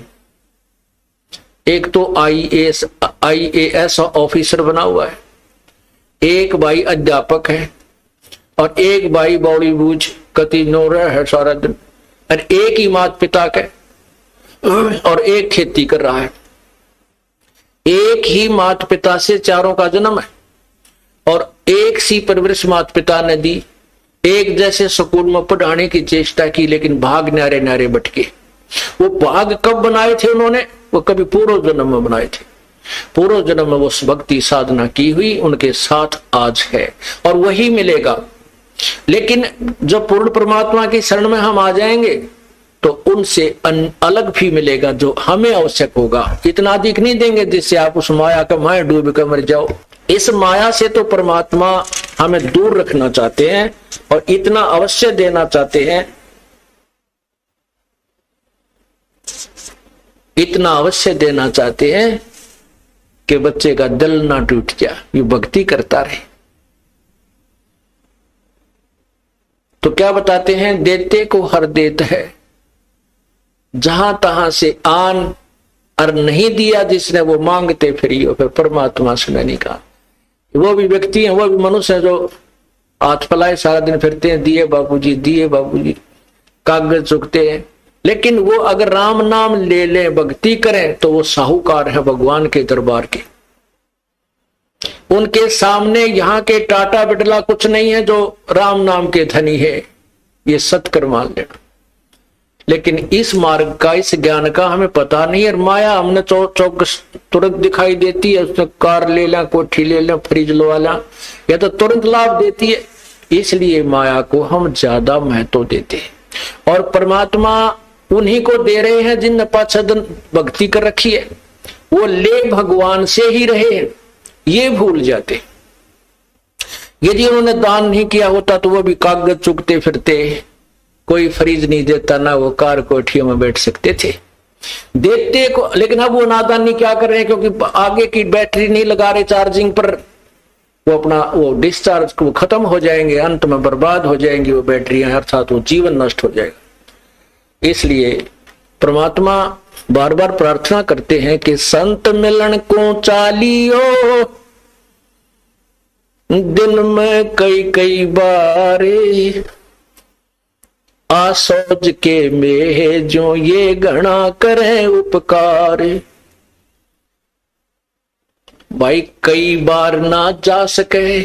एक तो आईएएस ऑफिसर बना हुआ है, एक भाई अध्यापक है, और एक भाई बॉलीवुड कति नो रहा है सारा दिन, और एक ही माता पिता के, और एक खेती कर रहा है। एक ही माता पिता से चारों का जन्म है, और एक सी परवरिश माता पिता ने दी। एक जैसे स्कूल में पढ़ाने की चेष्टा की, लेकिन भाग न्यारे न्यारे भटके। वो भाग कब बनाए थे उन्होंने? वो कभी पूर्व जन्म में बनाए थे। पूर्व जन्म में वो भक्ति साधना की हुई, उनके साथ आज है और वही मिलेगा। लेकिन जब पूर्ण परमात्मा की शरण में हम आ जाएंगे तो उनसे अलग भी मिलेगा जो हमें आवश्यक होगा। इतना अधिक नहीं देंगे जिससे आप उस माया का माया डूब कर मर जाओ। इस माया से तो परमात्मा हमें दूर रखना चाहते हैं और इतना अवश्य देना चाहते हैं, इतना अवश्य देना चाहते हैं कि बच्चे का दिल ना टूट जाए, ये भक्ति करता रहे। तो क्या बताते हैं? देते को हर देत है, जहां तहां से आन, और नहीं दिया जिसने वो मांगते फिरियो। फिर परमात्मा सुने नहीं कहा। वो भी व्यक्ति हैं, वो भी मनुष्य हैं जो हाथ फैलाए सारा दिन फिरते हैं, दिए बाबूजी दिए बाबूजी, कागज चुकते हैं। लेकिन वो अगर राम नाम ले लें, भक्ति करें, तो वो साहूकार है भगवान के दरबार के। उनके सामने यहाँ के टाटा बिड़ला कुछ नहीं है जो राम नाम के धनी है, ये सत्कर मान लेना। लेकिन इस मार्ग का, इस ज्ञान का हमें पता नहीं है। माया हमने चौक तुरंत दिखाई देती है, उसने कार ले लें, कोठी ले लें, फ्रिज लगा लें, या तो तुरंत लाभ देती है। इसलिए माया को हम ज्यादा महत्व देते हैं, और परमात्मा उन्हीं को दे रहे हैं जिनने 5 दिन भक्ति कर रखी है। वो ले भगवान से ही रहे हैं, ये भूल जाते। यदि उन्होंने दान नहीं किया होता तो वो भी कागज चुकते फिरते, कोई फ्रिज नहीं देता, ना वो कार कोठियों में बैठ सकते थे। देते को, लेकिन अब वो नादानी क्या कर रहे हैं, क्योंकि आगे की बैटरी नहीं लगा रहे चार्जिंग पर, वो अपना वो डिस्चार्ज को खत्म हो जाएंगे, अंत में बर्बाद हो जाएंगी वो बैटरियां, अर्थात वो जीवन नष्ट हो जाएगा। इसलिए परमात्मा बार बार प्रार्थना करते हैं कि संत मिलन को चालियो, दिन में कई बारे, आसोज के में जो ये गणा करे उपकार। भाई कई बार ना जा सके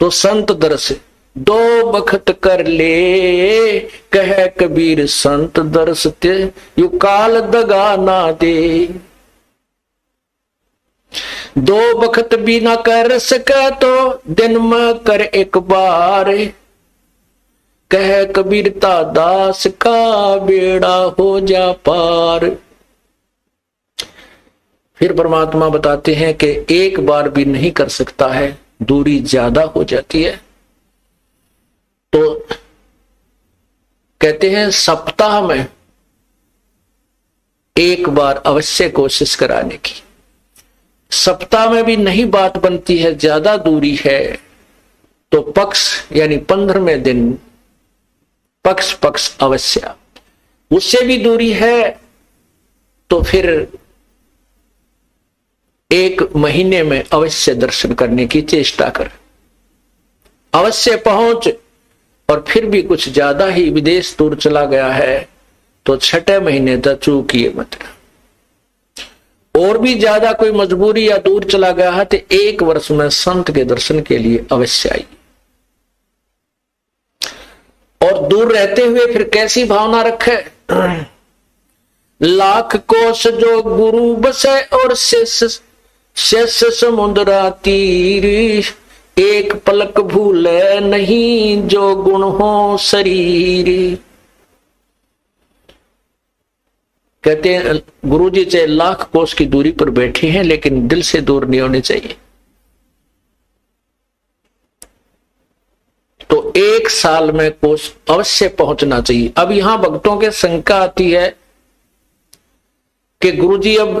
तो संत दर्श 2 बखत कर ले, कह कबीर संत दर्श ते यू काल दगा ना दे। 2 बखत भी ना कर सके तो दिन में कर एक बार, कह कबीरता दास का बेड़ा हो जा पार। फिर परमात्मा बताते हैं कि एक बार भी नहीं कर सकता है, दूरी ज्यादा हो जाती है। तो कहते हैं सप्ताह में एक बार अवश्य कोशिश कराने की। सप्ताह में भी नहीं बात बनती है, ज्यादा दूरी है, तो पक्ष यानी 15वें दिन पक्ष अवश्य। उससे भी दूरी है तो फिर 1 महीने में अवश्य दर्शन करने की चेष्टा कर, अवश्य पहुंच। और फिर भी कुछ ज्यादा ही विदेश दूर चला गया है तो 6 महीने तक चूकिए मत। और भी ज्यादा कोई मजबूरी या दूर चला गया है तो 1 वर्ष में संत के दर्शन के लिए अवश्य आई। और दूर रहते हुए फिर कैसी भावना रखे? लाख कोस जो गुरु बसे और शेष समुद्रा तीर, एक पलक भूले नहीं जो गुण हो शरीर। कहते हैं गुरु जी चाहे लाख कोस की दूरी पर बैठे हैं लेकिन दिल से दूर नहीं होने चाहिए। तो 1 साल में कोस अवश्य पहुंचना चाहिए। अब यहां भक्तों के शंका आती है कि गुरुजी अब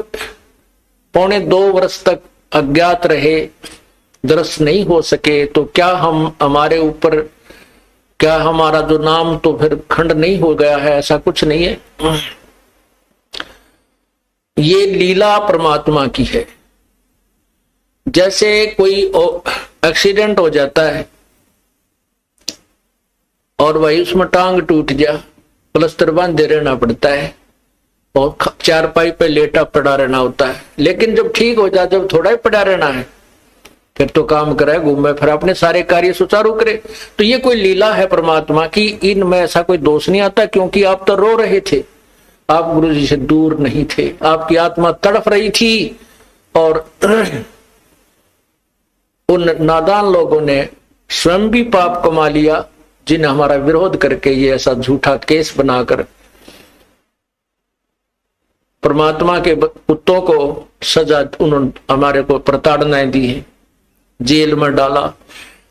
1.25 वर्ष तक अज्ञात रहे, दर्श नहीं हो सके, तो क्या हम हमारे ऊपर क्या हमारा जो नाम तो फिर खंड नहीं हो गया है? ऐसा कुछ नहीं है। ये लीला परमात्मा की है। जैसे कोई एक्सीडेंट हो जाता है और वही उसमें टांग टूट जा, प्लस्तर बांधे रहना पड़ता है और चारपाई पे लेटा पड़ा रहना होता है। लेकिन जब ठीक हो जाए, जब थोड़ा ही पड़ा रहना है, फिर तो काम करे, घूमे, फिर अपने सारे कार्य सुचारू करे। तो ये कोई लीला है परमात्मा की, इनमें ऐसा कोई दोष नहीं आता। क्योंकि आप तो रो रहे थे, आप गुरु जी से दूर नहीं थे, आपकी आत्मा तड़फ रही थी। और उन नादान लोगों ने स्वयं भी पाप कमा लिया, जिन्हें हमारा विरोध करके ये ऐसा झूठा केस बनाकर परमात्मा के कुत्तों को सजा, उन्होंने हमारे को प्रताड़नाएं दी है, जेल में डाला।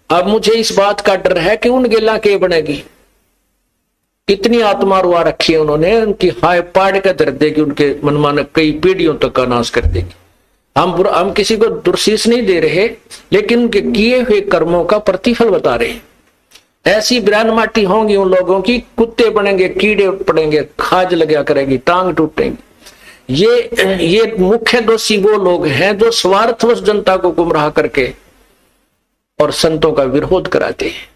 अब मुझे इस बात का डर है कि उन गेला के बनेगी। कितनी आत्मा रुआ रखी है उन्होंने, उनकी हाय पाड़ के धर देगी, उनके मनमान कई पीढ़ियों तक का नाश कर देगी। हम किसी को दुर्शीष नहीं दे रहे, लेकिन उनके किए हुए कर्मों का प्रतिफल बता रहे। ऐसी बिरान माटी होंगी उन लोगों की, कुत्ते बनेंगे, कीड़े पड़ेंगे, खाज लगा करेगी, टांग टूटेंगी। ये मुख्य दोषी वो लोग हैं जो स्वार्थवश जनता को गुमराह करके और संतों का विरोध कराते हैं।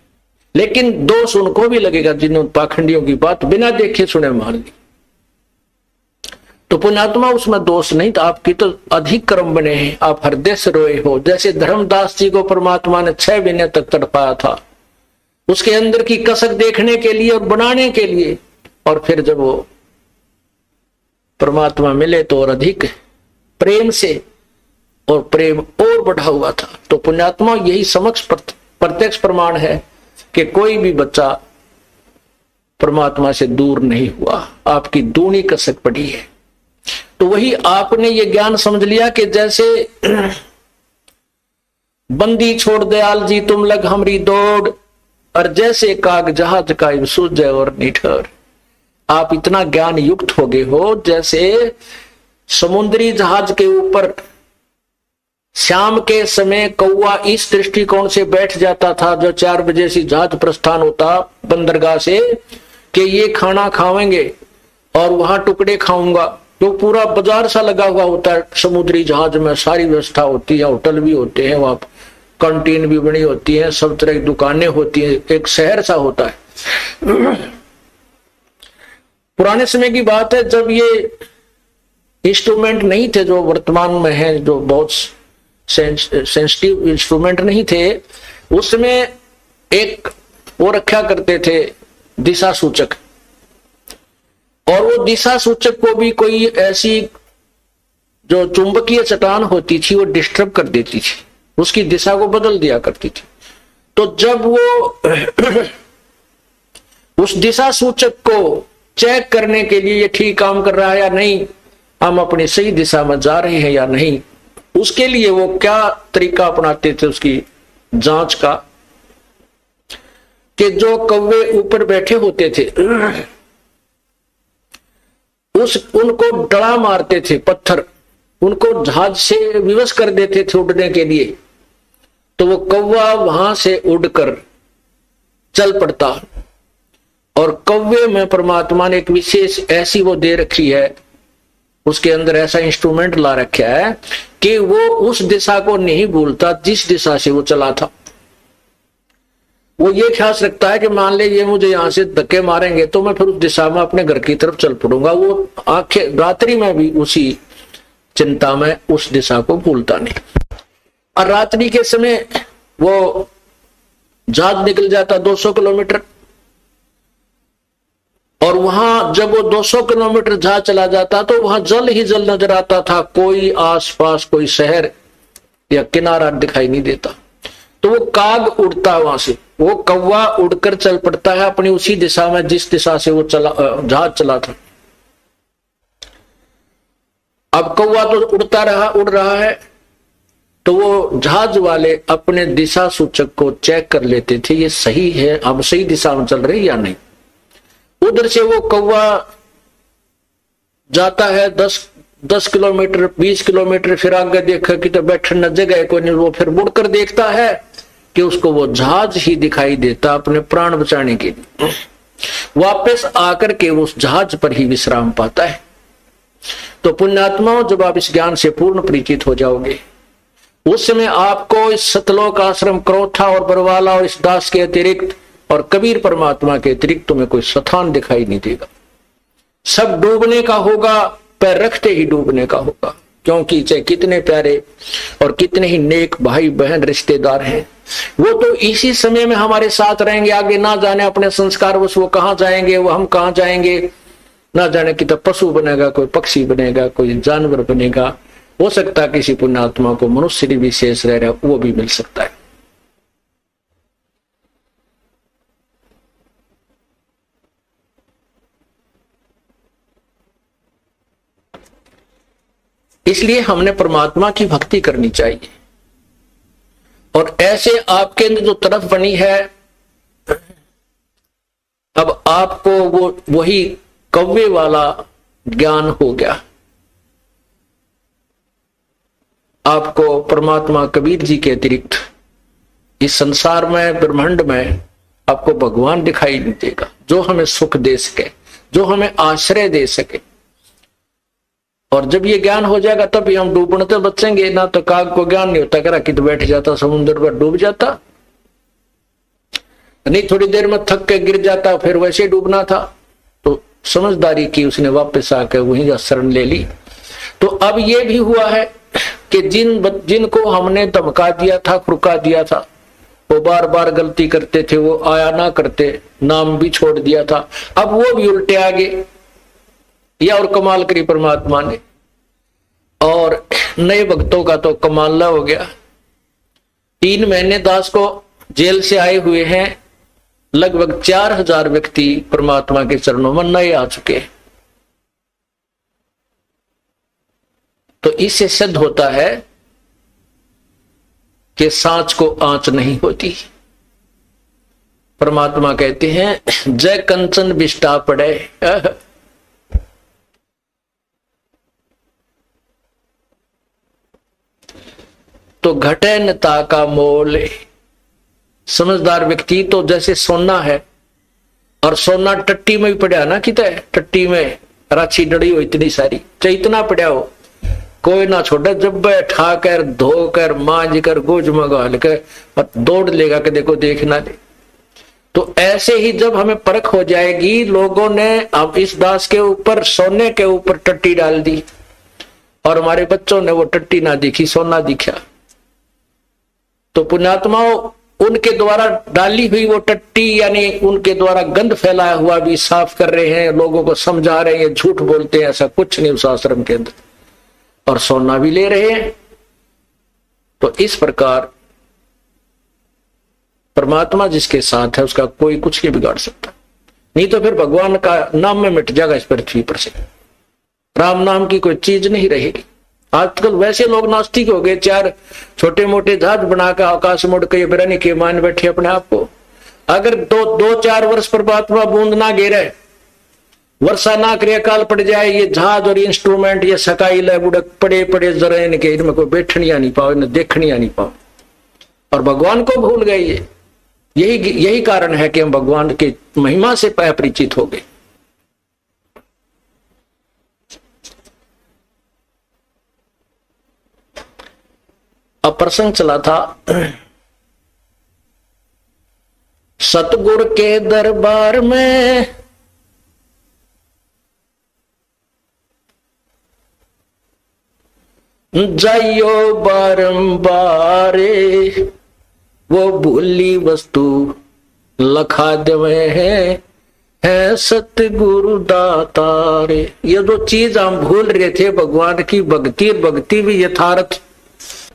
लेकिन दोष उनको भी लगेगा जिन्होंने पाखंडियों की बात बिना देखे सुने मान ली। तो पुण्यात्मा उसमें दोष नहीं, तो आपकी तो अधिक कर्म बने हैं, आप हृदय से रोए हो। जैसे धर्मदास जी को परमात्मा ने 6 महीने तक तड़पाया था, उसके अंदर की कसक देखने के लिए और बनाने के लिए, और फिर जब वो परमात्मा मिले तो और अधिक प्रेम से, और प्रेम और बढ़ा हुआ था। तो पुण्यात्मा यही समक्ष प्रत्यक्ष प्रमाण है कि कोई भी बच्चा परमात्मा से दूर नहीं हुआ, आपकी दूनी कसक पड़ी है। तो वही आपने ये ज्ञान समझ लिया कि जैसे बंदी छोड़ दयाल जी तुम लग हमरी दौड़, और जैसे काग जहाज का सूझ और निठर। आप इतना ज्ञान युक्त हो गए हो, जैसे समुद्री जहाज के ऊपर शाम के समय कौवा इस दृष्टिकोण से बैठ जाता था, जो 4 बजे से जहाज प्रस्थान होता बंदरगाह से, कि ये खाना खाएंगे और वहां टुकड़े खाऊंगा। तो पूरा बाजार सा लगा हुआ होता है समुद्री जहाज में, सारी व्यवस्था होती है, होटल भी होते हैं, वहां कैंटीन भी बनी होती है, सब तरह की दुकानें होती है, एक शहर सा होता है। पुराने समय की बात है, जब ये इंस्ट्रूमेंट नहीं थे जो वर्तमान में है, जो बहुत सेंसिटिव इंस्ट्रूमेंट नहीं थे, उसमें एक वो रखा करते थे दिशा सूचक, और वो दिशा सूचक को भी कोई ऐसी जो चुंबकीय चट्टान होती थी वो डिस्टर्ब कर देती थी, उसकी दिशा को बदल दिया करती थी। तो जब वो उस दिशा सूचक को चेक करने के लिए ये ठीक काम कर रहा है या नहीं, हम अपनी सही दिशा में जा रहे हैं या नहीं, उसके लिए वो क्या तरीका अपनाते थे उसकी जांच का, कि जो कौवे ऊपर बैठे होते थे उनको डड़ा मारते थे पत्थर, उनको जहाज से विवश कर देते थे उड़ने के लिए। तो वो कौवा वहां से उड़कर चल पड़ता। और कौवे में परमात्मा ने एक विशेष ऐसी वो दे रखी है, उसके अंदर ऐसा इंस्ट्रूमेंट ला रखा है कि वो उस दिशा को नहीं भूलता जिस दिशा से वो चला था। वो ये ख्याल रखता है कि मान ले ये मुझे यहां से धक्के मारेंगे तो मैं फिर उस दिशा में अपने घर की तरफ चल पड़ूंगा। वो आंखें रात्रि में भी उसी चिंता में उस दिशा को भूलता नहीं। और रात्रि के समय वो जहाज निकल जाता 200 किलोमीटर, और वहां जब वो 200 किलोमीटर जहाज चला जाता तो वहां जल ही जल नजर आता था, कोई आसपास कोई शहर या किनारा दिखाई नहीं देता। तो वो काग उड़ता है वहां से, वो कौवा उड़कर चल पड़ता है अपनी उसी दिशा में जिस दिशा से वो जहाज चला था। अब कौवा तो उड़ता रहा, उड़ रहा है, तो वो जहाज वाले अपने दिशा सूचक को चेक कर लेते थे, ये सही है, हम सही दिशा में चल रहे या नहीं। उधर से वो कौवा जाता है 10 किलोमीटर 20 किलोमीटर, फिर आगे देखा कि तो बैठने जगह कोई नहीं, वो फिर मुड़कर देखता है कि उसको वो जहाज ही दिखाई देता अपने प्राण बचाने के लिए। वापस आकर के उस जहाज पर ही विश्राम पाता है। तो पुण्यात्माओं, जब आप इस ज्ञान से पूर्ण परिचित हो जाओगे, उस समय आपको इस सतलोक आश्रम, क्रोथा और बरवाला और इस दास के अतिरिक्त और कबीर परमात्मा के अतिरिक्त तुम्हें कोई स्थान दिखाई नहीं देगा। सब डूबने का होगा, पैर रखते ही डूबने का होगा। क्योंकि चाहे कितने प्यारे और कितने ही नेक भाई बहन रिश्तेदार हैं, वो तो इसी समय में हमारे साथ रहेंगे। आगे ना जाने अपने संस्कार वो कहाँ जाएंगे, वो हम कहाँ जाएंगे, ना जाने कि तो पशु बनेगा, कोई पक्षी बनेगा, कोई जानवर बनेगा। हो सकता है किसी पुण्यात्मा को मनुष्य विशेष रह रहा, वो भी मिल सकता है। इसलिए हमने परमात्मा की भक्ति करनी चाहिए। और ऐसे आपके अंदर जो तरफ बनी है, अब आपको वो वही कौवे वाला ज्ञान हो गया। आपको परमात्मा कबीर जी के अतिरिक्त इस संसार में, ब्रह्मांड में आपको भगवान दिखाई नहीं देगा, जो हमें सुख दे सके, जो हमें आश्रय दे सके। और जब ये ज्ञान हो जाएगा तभी हम डूबने से बचेंगे। ना तो काग को ज्ञान नहीं होता, करा कि तो बैठ जाता समुद्र पर, डूब जाता नहीं, थोड़ी देर में थक के गिर जाता, फिर वैसे डूबना था। तो समझदारी की उसने, वापस आकर वहीं शरण ले ली। तो अब ये भी हुआ है कि जिनको हमने धमका दिया था, खुरका दिया था, वो बार बार गलती करते थे, वो आया ना करते, नाम भी छोड़ दिया था, अब वो भी उल्टे आ गए। या और कमाल करी परमात्मा ने। और नए भक्तों का तो कमाल हो गया। 3 महीने दास को जेल से आए हुए हैं, लगभग 4000 व्यक्ति परमात्मा के चरणों में नए आ चुके। तो इससे सिद्ध होता है कि सांच को आंच नहीं होती। परमात्मा कहते हैं, जय कंचन बिष्टा पड़े। तो घटे नता का मोल। समझदार व्यक्ति तो जैसे सोना है, और सोना टट्टी में भी पड़ा ना, कितना टट्टी में राछी डड़ी हो इतनी सारी, चाहे इतना पड़ा हो, कोई ना छोड़े, जब बैठा कर धोकर मांझ कर गोज मंगाल कर और दौड़ लेगा कि देखो देखना दे। तो ऐसे ही जब हमें परख हो जाएगी, लोगों ने अब इस दास के ऊपर, सोने के ऊपर टट्टी डाल दी, और हमारे बच्चों ने वो टट्टी ना दिखी, सोना दिखा। तो पुण्यात्माओं, उनके द्वारा डाली हुई वो टट्टी, यानी उनके द्वारा गंध फैलाया हुआ भी साफ कर रहे हैं, लोगों को समझा रहे हैं, झूठ बोलते हैं, ऐसा कुछ नहीं उस आश्रम के अंदर, और सोना भी ले रहे हैं। तो इस प्रकार परमात्मा जिसके साथ है उसका कोई कुछ नहीं बिगाड़ सकता। नहीं तो फिर भगवान का नाम में मिट जाएगा इस पृथ्वी पर से, राम नाम की कोई चीज नहीं रहेगी। आजकल वैसे लोग नास्तिक हो गए, 4 छोटे मोटे जहाज बनाकर आकाश मुड़ के बिरानी के मान बैठे अपने आप को। अगर 2-4 वर्ष परमात्मा बूंद ना गिरे, वर्षा ना करे, अकाल पड़ जाए, ये जहाज और इंस्ट्रूमेंट, ये सकाई ले बुड़क पड़े पड़े जरा, इनके इनमें कोई बैठनिया नहीं पाओ, इन्हें देखनिया नहीं पाओ, और भगवान को भूल गए। यही कारण है कि हम भगवान की महिमा से अपरिचित हो गए। अब प्रसंग चला था, सतगुरु के दरबार में जाइयो बारंबार, वो भूली वस्तु लखा देवे है सतगुरु दातारे। ये जो चीज हम भूल रहे थे, भगवान की भक्ति, भक्ति भी यथार्थ,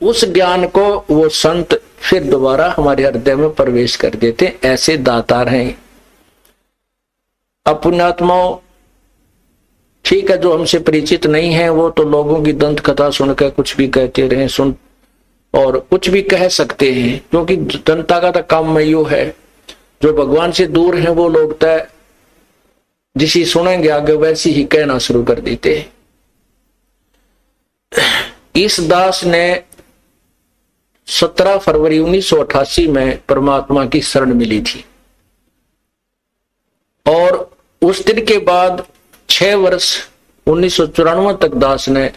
उस ज्ञान को वो संत फिर दोबारा हमारे हृदय में प्रवेश कर देते। ऐसे दातार हैं। अब पुण्यात्माओं, ठीक है, जो हमसे परिचित नहीं है वो तो लोगों की दंत कथा सुनकर कुछ भी कहते रहे, सुन और कुछ भी कह सकते हैं, क्योंकि जनता का तो काम में यो है। जो भगवान से दूर है वो लोग तय जिसी सुनेंगे आगे वैसी ही कहना शुरू कर देते हैं। इस दास ने 17 फरवरी 1988 में परमात्मा की शरण मिली थी। और उस दिन के बाद 6 वर्ष 1994 तक दास ने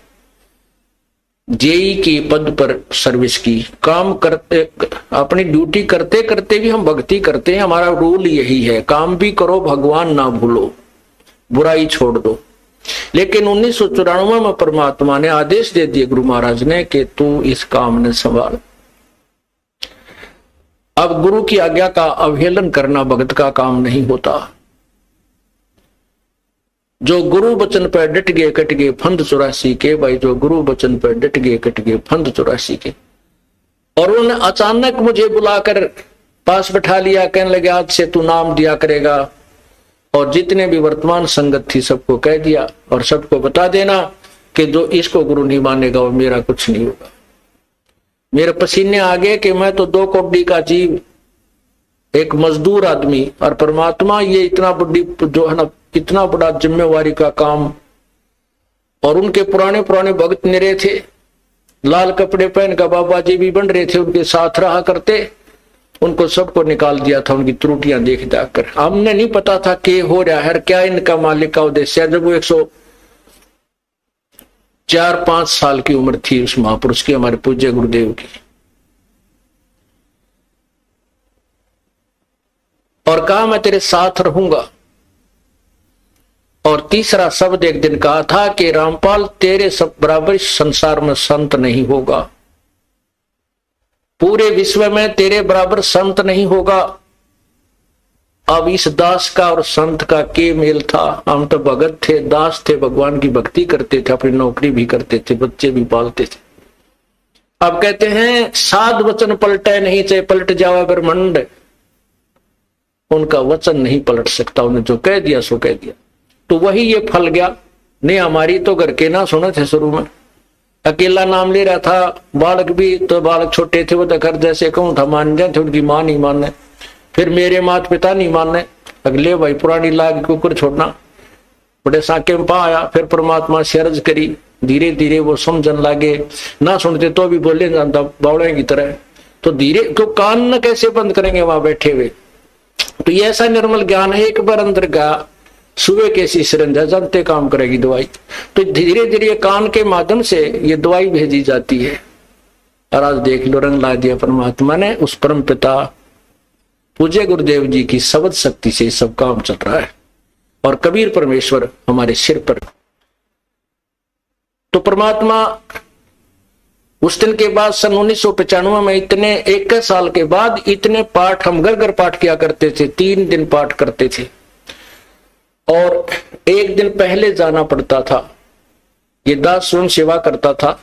जेई की पद पर सर्विस की। काम करते, अपनी ड्यूटी करते करते भी हम भक्ति करते हैं। हमारा रूल यही है, काम भी करो, भगवान ना भूलो, बुराई छोड़ दो। लेकिन 1994 में परमात्मा ने आदेश दे दिए गुरु महाराज ने कि तू इस काम ने संभाल। अब गुरु की आज्ञा का अवहेलन करना भगत का काम नहीं होता। जो गुरु वचन पर डट गए कट गए फंद 84 के। भाई जो गुरु वचन पर डट गए कट गए फंद 84 के। और उन्होंने अचानक मुझे बुलाकर पास बैठा लिया, कहने लगे आज से तू नाम दिया करेगा। और जितने भी वर्तमान संगत थी सबको कह दिया और सबको बता देना कि जो इसको गुरु नहीं मानेगा वो मेरा कुछ नहीं होगा। मेरे पसीने आ गए कि मैं तो 2 कौड़ी का जीव, एक मजदूर आदमी, और परमात्मा ये इतना बड़ी जो है ना, इतना बड़ा जिम्मेवारी का काम। और उनके पुराने पुराने भक्त निरे थे, लाल कपड़े पहन कर बाबा जी भी बन रहे थे, उनके साथ रहा करते। उनको सबको निकाल दिया था उनकी त्रुटियां देख जाकर। हमने नहीं पता था कि हो रहा है, क्या इनका मालिक का उद्देश्य है। जब वो 104-5 साल की उम्र थी उस महापुरुष की, हमारे पूज्य गुरुदेव की, और कहा मैं तेरे साथ रहूंगा। और तीसरा शब्द एक दिन कहा था कि रामपाल तेरे सब बराबर इस संसार में संत नहीं होगा, पूरे विश्व में तेरे बराबर संत नहीं होगा। अब इस दास का और संत का के मेल था। हम तो भगत थे, दास थे, भगवान की भक्ति करते थे, अपनी नौकरी भी करते थे, बच्चे भी पालते थे। अब कहते हैं साध वचन पलटे नहीं, चाहे पलट जावे ब्रह्मांड। उनका वचन नहीं पलट सकता, उन्हें जो कह दिया सो कह दिया। तो वही ये फल गया। नहीं हमारी तो घर के ना सुने थे, शुरू में अकेला नाम ले रहा था। बालक भी तो बालक छोटे थे, वो तो घर जैसे कहूं था मान जाए थे, उनकी मां नहीं माने, फिर मेरे माता पिता नहीं माने। अगले भाई पुरानी लाग कुकर छोड़ना, बड़े साके में पा आया। फिर परमात्मा से अर्ज करी, धीरे धीरे वो समझन लागे। ना सुनते तो भी बोले जानता बावड़े की तरह। तो धीरे तो कान न कैसे बंद करेंगे वहां बैठे हुए। तो ये ऐसा निर्मल ज्ञान है, एक बार अंदर का सुबह कैसी सिरंजा जानते काम करेगी दवाई। तो धीरे धीरे कान के माध्यम से ये दवाई भेजी जाती है। और आज देख लो रंग ला दिया परमात्मा ने। उस परम पिता पूज्य गुरुदेव जी की शब्द शक्ति से सब काम चल रहा है। और कबीर परमेश्वर हमारे सिर पर। तो परमात्मा उस दिन के बाद सन 1995 में इतने 21 साल के बाद इतने पाठ हम घर घर पाठ किया करते थे। 3 दिन पाठ करते थे और एक दिन पहले जाना पड़ता था। ये दास स्वयं सेवा करता था,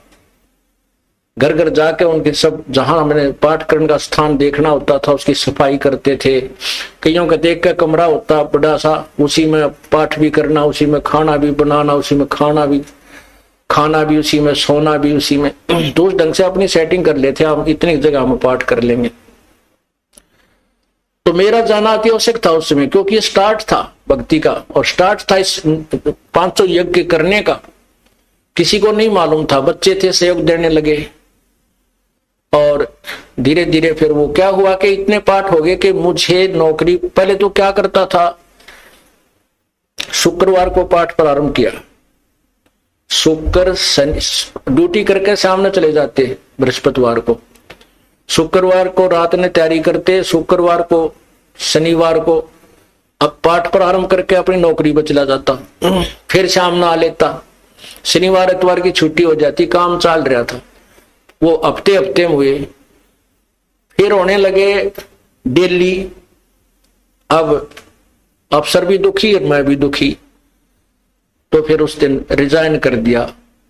घर घर जाके उनके सब जहां हमने पाठ करने का स्थान देखना होता था उसकी सफाई करते थे। कईयों का देख का कमरा होता बड़ा सा, उसी में पाठ भी करना, उसी में खाना भी बनाना, उसी में खाना भी उसी में, सोना भी उसी में। तो उस ढंग से अपनी सेटिंग कर लेते, हम इतनी जगह में पाठ कर लेंगे। तो मेरा जाना अति आवश्यक था उस समय, क्योंकि स्टार्ट था भक्ति का और स्टार्ट था इस 500 यज्ञ करने का। किसी को नहीं मालूम था, बच्चे थे सहयोग देने लगे। और धीरे धीरे फिर वो क्या हुआ कि इतने पाठ हो गए कि मुझे नौकरी, पहले तो क्या करता था, शुक्रवार को पाठ प्रारंभ किया। शुक्र शनि ड्यूटी करके सामने चले जाते बृहस्पतिवार को, शुक्रवार को रात में तैयारी करते, शुक्रवार को शनिवार को अब पाठ प्रारंभ करके अपनी नौकरी पर चला जाता। फिर शाम ना आ लेता, शनिवार इतवार की छुट्टी हो जाती। काम चल रहा था, वो हफ्ते में हुए, फिर होने लगे डेली। अब अफसर भी दुखी और मैं भी दुखी, तो फिर उस दिन रिजाइन कर दिया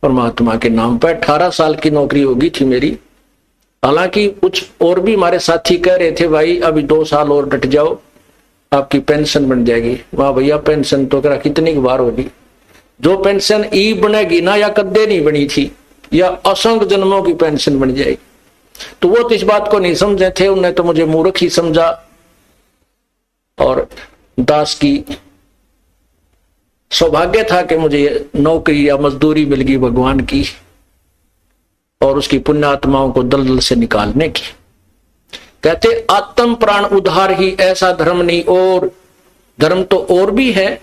परमात्मा के नाम पर। 18 साल की नौकरी होगी थी मेरी। हालांकि कुछ और भी हमारे साथी कह रहे थे भाई अभी 2 साल और डट जाओ, आपकी पेंशन बन जाएगी। वाह भैया, पेंशन तो करा कितनी बार होगी। जो पेंशन ई बनेगी ना, या कद्दे नहीं बनी थी, या असंख्य जन्मों की पेंशन बन जाएगी। तो वो तो इस बात को नहीं समझे थे, उन्होंने तो मुझे मूर्ख ही समझा। और दास की सौभाग्य था कि मुझे नौकरी या मजदूरी मिल गई भगवान की। और उसकी पुण्यात्माओं को दलदल से निकालने की। कहते आत्म प्राण उद्धार ही ऐसा धर्म नहीं। और धर्म तो और भी है,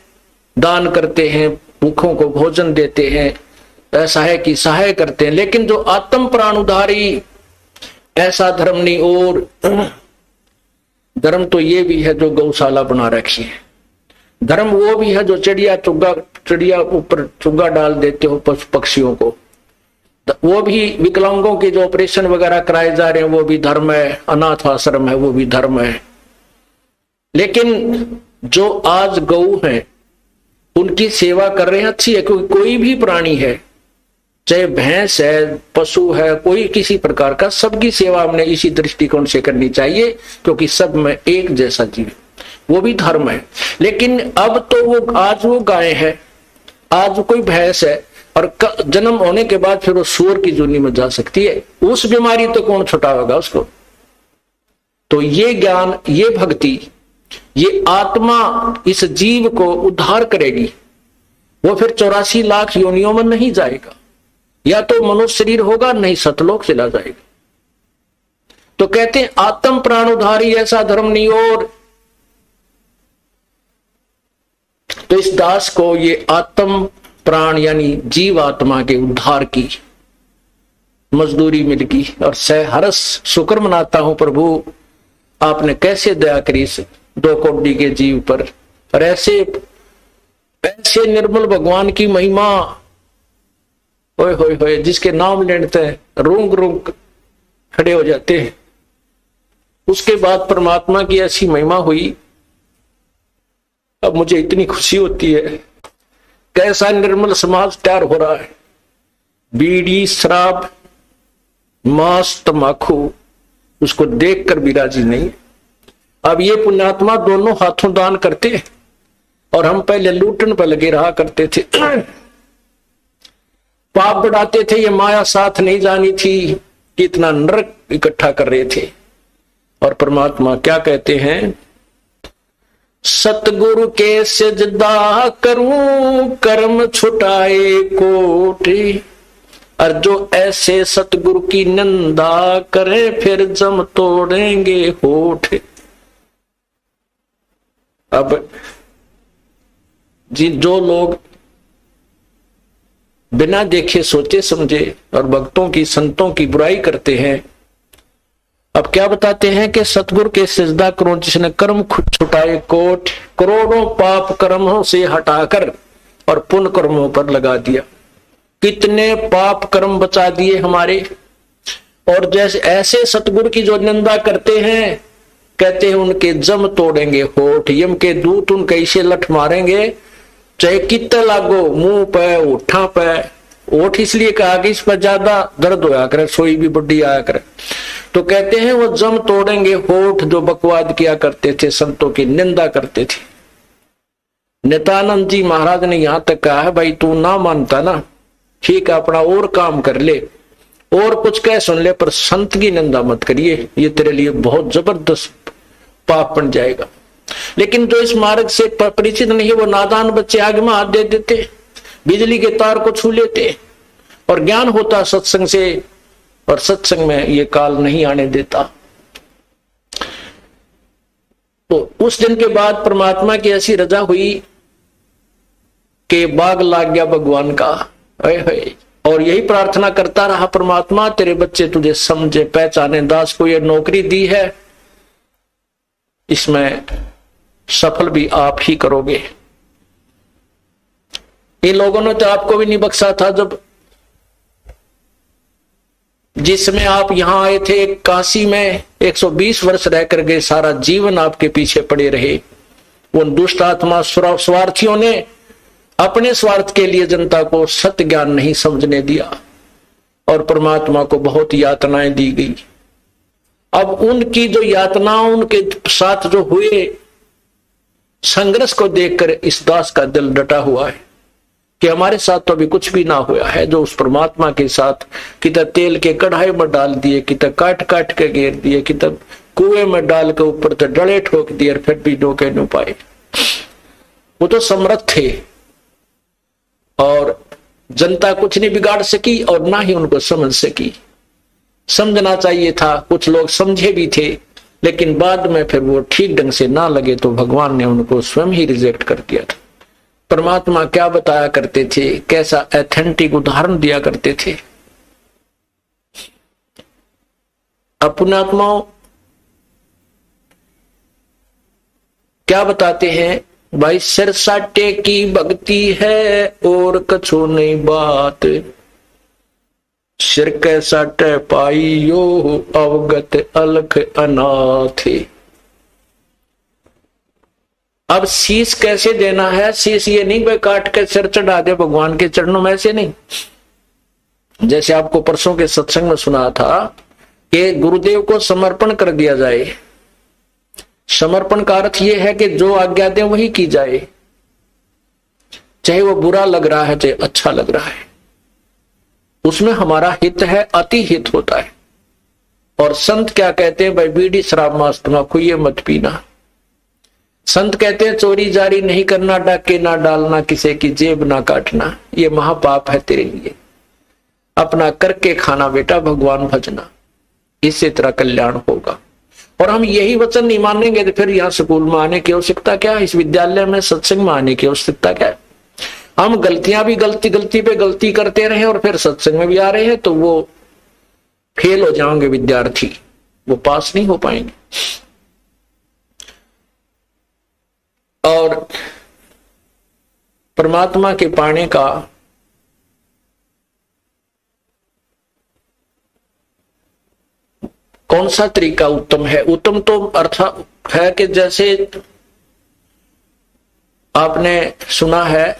दान करते हैं, भूखों को भोजन देते हैं, ऐसा है कि सहाय करते हैं, लेकिन जो आत्म प्राण उद्धारी ऐसा धर्म नहीं। और धर्म तो ये भी है जो गौशाला बना रखी है। धर्म वो भी है जो चिड़िया ऊपर चुग्गा डाल देते हो पशु पक्षियों को। वो भी विकलांगों के जो ऑपरेशन वगैरह कराए जा रहे हैं वो भी धर्म है। अनाथ आश्रम है वो भी धर्म है। लेकिन जो आज गौ है उनकी सेवा कर रहे हैं, अच्छी है। क्योंकि कोई भी प्राणी है, चाहे भैंस है, पशु है, कोई किसी प्रकार का, सबकी सेवा हमने इसी दृष्टिकोण से करनी चाहिए, क्योंकि सब में एक जैसा जीव, वो भी धर्म है। लेकिन अब तो वो आज वो गाय है, आज कोई भैंस है, और जन्म होने के बाद फिर वो सूअर की जूनी में जा सकती है। उस बीमारी तो कौन छुटावेगा उसको। तो ये ज्ञान, ये भक्ति, ये आत्मा इस जीव को उद्धार करेगी। वो फिर 84 लाख योनियों में नहीं जाएगा, या तो मनुष्य शरीर होगा, नहीं सतलोक चला जाएगा। तो कहते हैं आत्म प्राण उद्धारी ऐसा धर्म नहीं। और तो इस दास को ये आत्म प्राण यानी जीव आत्मा के उद्धार की मजदूरी मिल गई, और सहर्ष शुक्र मनाता हूं प्रभु, आपने कैसे दया करी इस 2 कोटि के जीव पर। और ऐसे निर्मल भगवान की महिमा, होए होए होए, जिसके नाम लेते हैं रूंग रूंग खड़े हो जाते हैं। उसके बाद परमात्मा की ऐसी महिमा हुई, अब मुझे इतनी खुशी होती है। कैसा निर्मल समाज तैयार हो रहा है। बीड़ी, शराब, मांस, तंबाकू, उसको देखकर भी राजी नहीं। अब ये पुण्यात्मा दोनों हाथों दान करते, और हम पहले लूटन पर लगे रहा करते थे, पाप बढ़ाते थे। ये माया साथ नहीं जानी थी कि इतना नरक इकट्ठा कर रहे थे। और परमात्मा क्या कहते हैं, सतगुरु के सजदा करूं कर्म छुटाए कोटि, और जो ऐसे सतगुरु की निंदा करे फिर जम तोड़ेंगे होठ। अब जी जो लोग बिना देखे सोचे समझे और भक्तों की संतों की बुराई करते हैं, अब क्या बताते हैं कि सतगुरु के सिजदा करो जिसने कर्म छुटाए कोट, करोड़ों पाप कर्मों से हटाकर और पुण्य कर्मों पर लगा दिया। कितने पाप कर्म बचा दिए हमारे। और जैसे ऐसे सतगुरु की जो निंदा करते हैं, कहते हैं उनके जम तोड़ेंगे होठ, यम के दूत उनके ऐसे लठ मारेंगे, चाहे कितना लागो, मुंह पे, ओठा पे। ओठ इसलिए कहा कि इस पर ज्यादा दर्द होया करे, सोई भी बुढ़ी आया करे। तो कहते हैं वो जम तोड़ेंगे होठ जो बकवाद किया करते थे, संतों की निंदा करते थे। नित्यानंद जी महाराज ने यहां तक कहा है, भाई तू ना मानता ना, ठीक है, अपना और काम कर ले, और कुछ कह सुन ले, पर संत की निंदा मत करिए, ये तेरे लिए बहुत जबरदस्त पाप बन जाएगा। लेकिन जो इस मार्ग से परिचित नहीं है, वो नादान बच्चे आगे में हाथ दे देते, बिजली के तार को छू लेते। और ज्ञान होता सत्संग से, और सत्संग में ये काल नहीं आने देता। तो उस दिन के बाद परमात्मा की ऐसी रजा हुई कि बाग लाग गया भगवान का। और यही प्रार्थना करता रहा, परमात्मा तेरे बच्चे तुझे समझे पहचाने, दास को ये नौकरी दी है, इसमें सफल भी आप ही करोगे। इन लोगों ने तो आपको भी नहीं बख्शा था, जब जिसमें आप यहां आए थे काशी में 120 वर्ष रहकर गए, सारा जीवन आपके पीछे पड़े रहे। उन दुष्ट आत्मा स्वार्थियों ने अपने स्वार्थ के लिए जनता को सत्य ज्ञान नहीं समझने दिया, और परमात्मा को बहुत यातनाएं दी गई। अब उनकी जो यातनाओं उनके साथ जो हुए संघर्ष को देखकर इस दास का दिल डटा हुआ है कि हमारे साथ तो अभी कुछ भी ना हुआ है। जो उस परमात्मा के साथ कितना तेल के कढ़ाई में डाल दिए, कितना काट काट के घेर दिए, कितना कुएं में डाल के ऊपर तो डले ठोक दिए, फिर भी डोके नहीं पाए। वो तो समर्थ थे, और जनता कुछ नहीं बिगाड़ सकी और ना ही उनको समझ सकी। समझना चाहिए था, कुछ लोग समझे भी थे, लेकिन बाद में फिर वो ठीक ढंग से ना लगे तो भगवान ने उनको स्वयं ही रिजेक्ट कर दिया था। परमात्मा क्या बताया करते थे, कैसा एथेंटिक उदाहरण दिया करते थे। अपने आत्माओं क्या बताते हैं, भाई सिर साटे की भक्ति है और कछो नहीं बात, सिर कैसा टे पाइयो अवगत अलख अनाथ। अब शीश कैसे देना है, शीश ये नहीं भाई काट के सिर चढ़ा दे भगवान के चरणों में, ऐसे नहीं। जैसे आपको परसों के सत्संग में सुना था कि गुरुदेव को समर्पण कर दिया जाए। समर्पण का अर्थ यह है कि जो आज्ञा दे वही की जाए, चाहे वो बुरा लग रहा है चाहे अच्छा लग रहा है, उसमें हमारा हित है, अति हित होता है। और संत क्या कहते हैं, भाई बीड़ी शराब मांस तम्बाकू ये मत पीना। संत कहते हैं चोरी जारी नहीं करना, डाके ना डालना, किसी की जेब ना काटना, ये महापाप है तेरे लिए। अपना करके खाना बेटा, भगवान भजना, इससे तेरा कल्याण होगा। और हम यही वचन नहीं मानेंगे तो फिर यहाँ स्कूल में आने की आवश्यकता क्या, इस विद्यालय में सत्संग में आने की आवश्यकता क्या। हम गलतियां भी गलती पे गलती करते रहे और फिर सत्संग में भी आ रहे हैं तो वो फेल हो जाएंगे विद्यार्थी, वो पास नहीं हो पाएंगे। और परमात्मा के पाने का कौन सा तरीका उत्तम है? उत्तम तो अर्थ है कि जैसे आपने सुना है,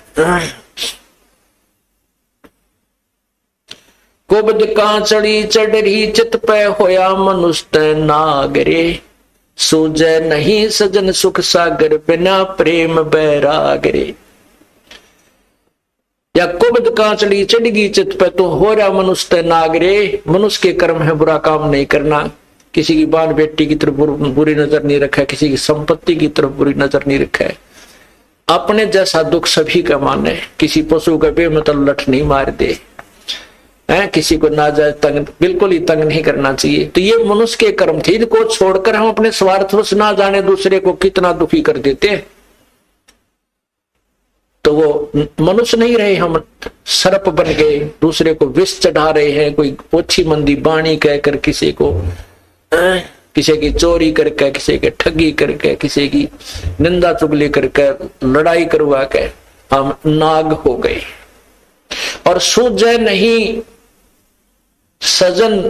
कुबद कांचड़ी चढ़ी चित पे होया मनुष्य नागरे, सूझे नहीं सजन सुख सागर बिना प्रेम बैरागरे। या कुबद कांचड़ी चढ़गी चित पे तो हो रहा मनुष्य नागरे, मनुष्य के कर्म है बुरा काम नहीं करना, किसी की बाल बेटी की तरफ बुरी नजर नहीं रखा, किसी की संपत्ति की तरफ बुरी नजर नहीं रखा है, अपने जैसा दुख सभी का माने, किसी पशु का बेमतलब लठ नहीं मार दे, किसी को नाजायज तंग बिल्कुल ही तंग नहीं करना चाहिए। तो ये मनुष्य के कर्म थे, इनको छोड़कर हम अपने स्वार्थवश ना जाने दूसरे को कितना दुखी कर देते, तो वो मनुष्य नहीं रहे, हम सर्प बन गए, दूसरे को विष चढ़ा रहे हैं, कोई ओछी मंदी बाणी कहकर किसी को, किसी की चोरी करके, किसी के ठगी करके, किसी की निंदा चुगली करके, लड़ाई करवा के हम नाग हो गए। और सूझे नहीं सजन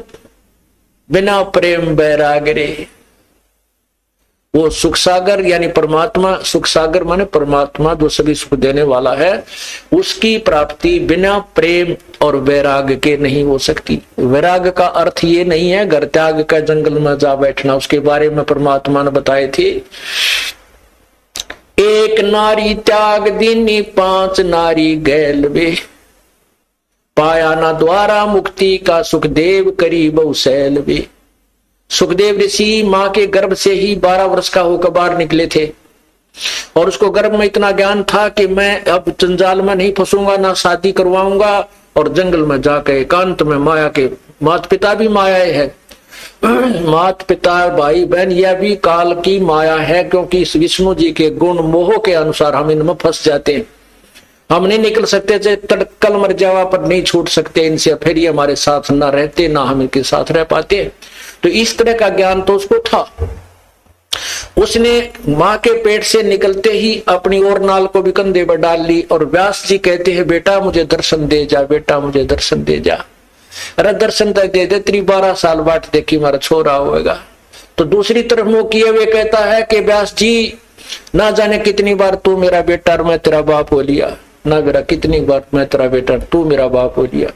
बिना प्रेम बैरागरे, वो सुख सागर यानी परमात्मा, सुख सागर माने परमात्मा जो सभी सुख देने वाला है, उसकी प्राप्ति बिना प्रेम और वैराग के नहीं हो सकती। वैराग का अर्थ ये नहीं है घर त्याग का जंगल में जा बैठना, उसके बारे में परमात्मा ने बताए थे, एक नारी त्याग दीनी पांच नारी गैल वे, पाया ना द्वारा मुक्ति का सुखदेव करी बहुशैल वे। सुखदेव ऋषि मां के गर्भ से ही 12 वर्ष का होकर बाहर निकले थे और उसको गर्भ में इतना ज्ञान था कि मैं अब जंजाल में नहीं फंसूंगा, ना शादी करवाऊंगा, और जंगल में जाकर एकांत में माया के, माता पिता भी माया है, माता पिता भाई बहन यह भी काल की माया है, क्योंकि इस विष्णु जी के गुण मोह के अनुसार हम इनमें फंस जाते हैं, हम नहीं निकल सकते, चाहे तड़कल मर जावा पर नहीं छूट सकते इनसे, फिर ये हमारे साथ ना रहते ना हम इनके साथ रह पाते। तो इस तरह का ज्ञान तो उसको था। उसने मां के पेट से निकलते ही अपनी और नाल को भी कंधे पर डाल ली और व्यास जी कहते हैं बेटा मुझे दर्शन दे जा, बेटा मुझे दर्शन दे जा। अरे दर्शन तक दे दे, तेरी 12 साल बाट देखी मारा छोरा होएगा। तो दूसरी तरफ मुंह किए हुए कहता है कि व्यास जी ना जाने कितनी बार तू मेरा बेटा और मैं तेरा बाप हो लिया, ना मेरा कितनी बार मैं तेरा बेटा तू मेरा बाप हो लिया,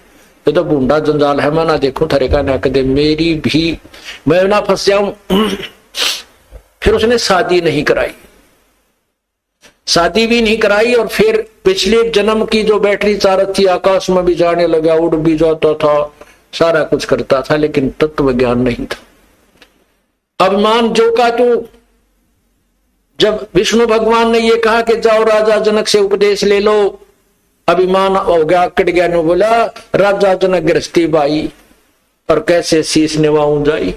ये तो बूंदा जंजाल है, मैं ना देखूं थरे का ना कदे मेरी भी मैं ना फंस जाऊं। फिर उसने शादी नहीं कराई, शादी भी नहीं कराई, और फिर पिछले जन्म की जो बैटरी चारत थी आकाश में भी जाने लगा, उड़ भी जाता था, सारा कुछ करता था, लेकिन तत्व ज्ञान नहीं था। अभिमान जो का तू, जब विष्णु भगवान ने ये कहा कि जाओ राजा जनक से उपदेश ले लो, अभिमान हो गया, कट गया, ने बोला राजा जनक गृहस्थी बाई, और कैसे शीश निभाऊं जाई।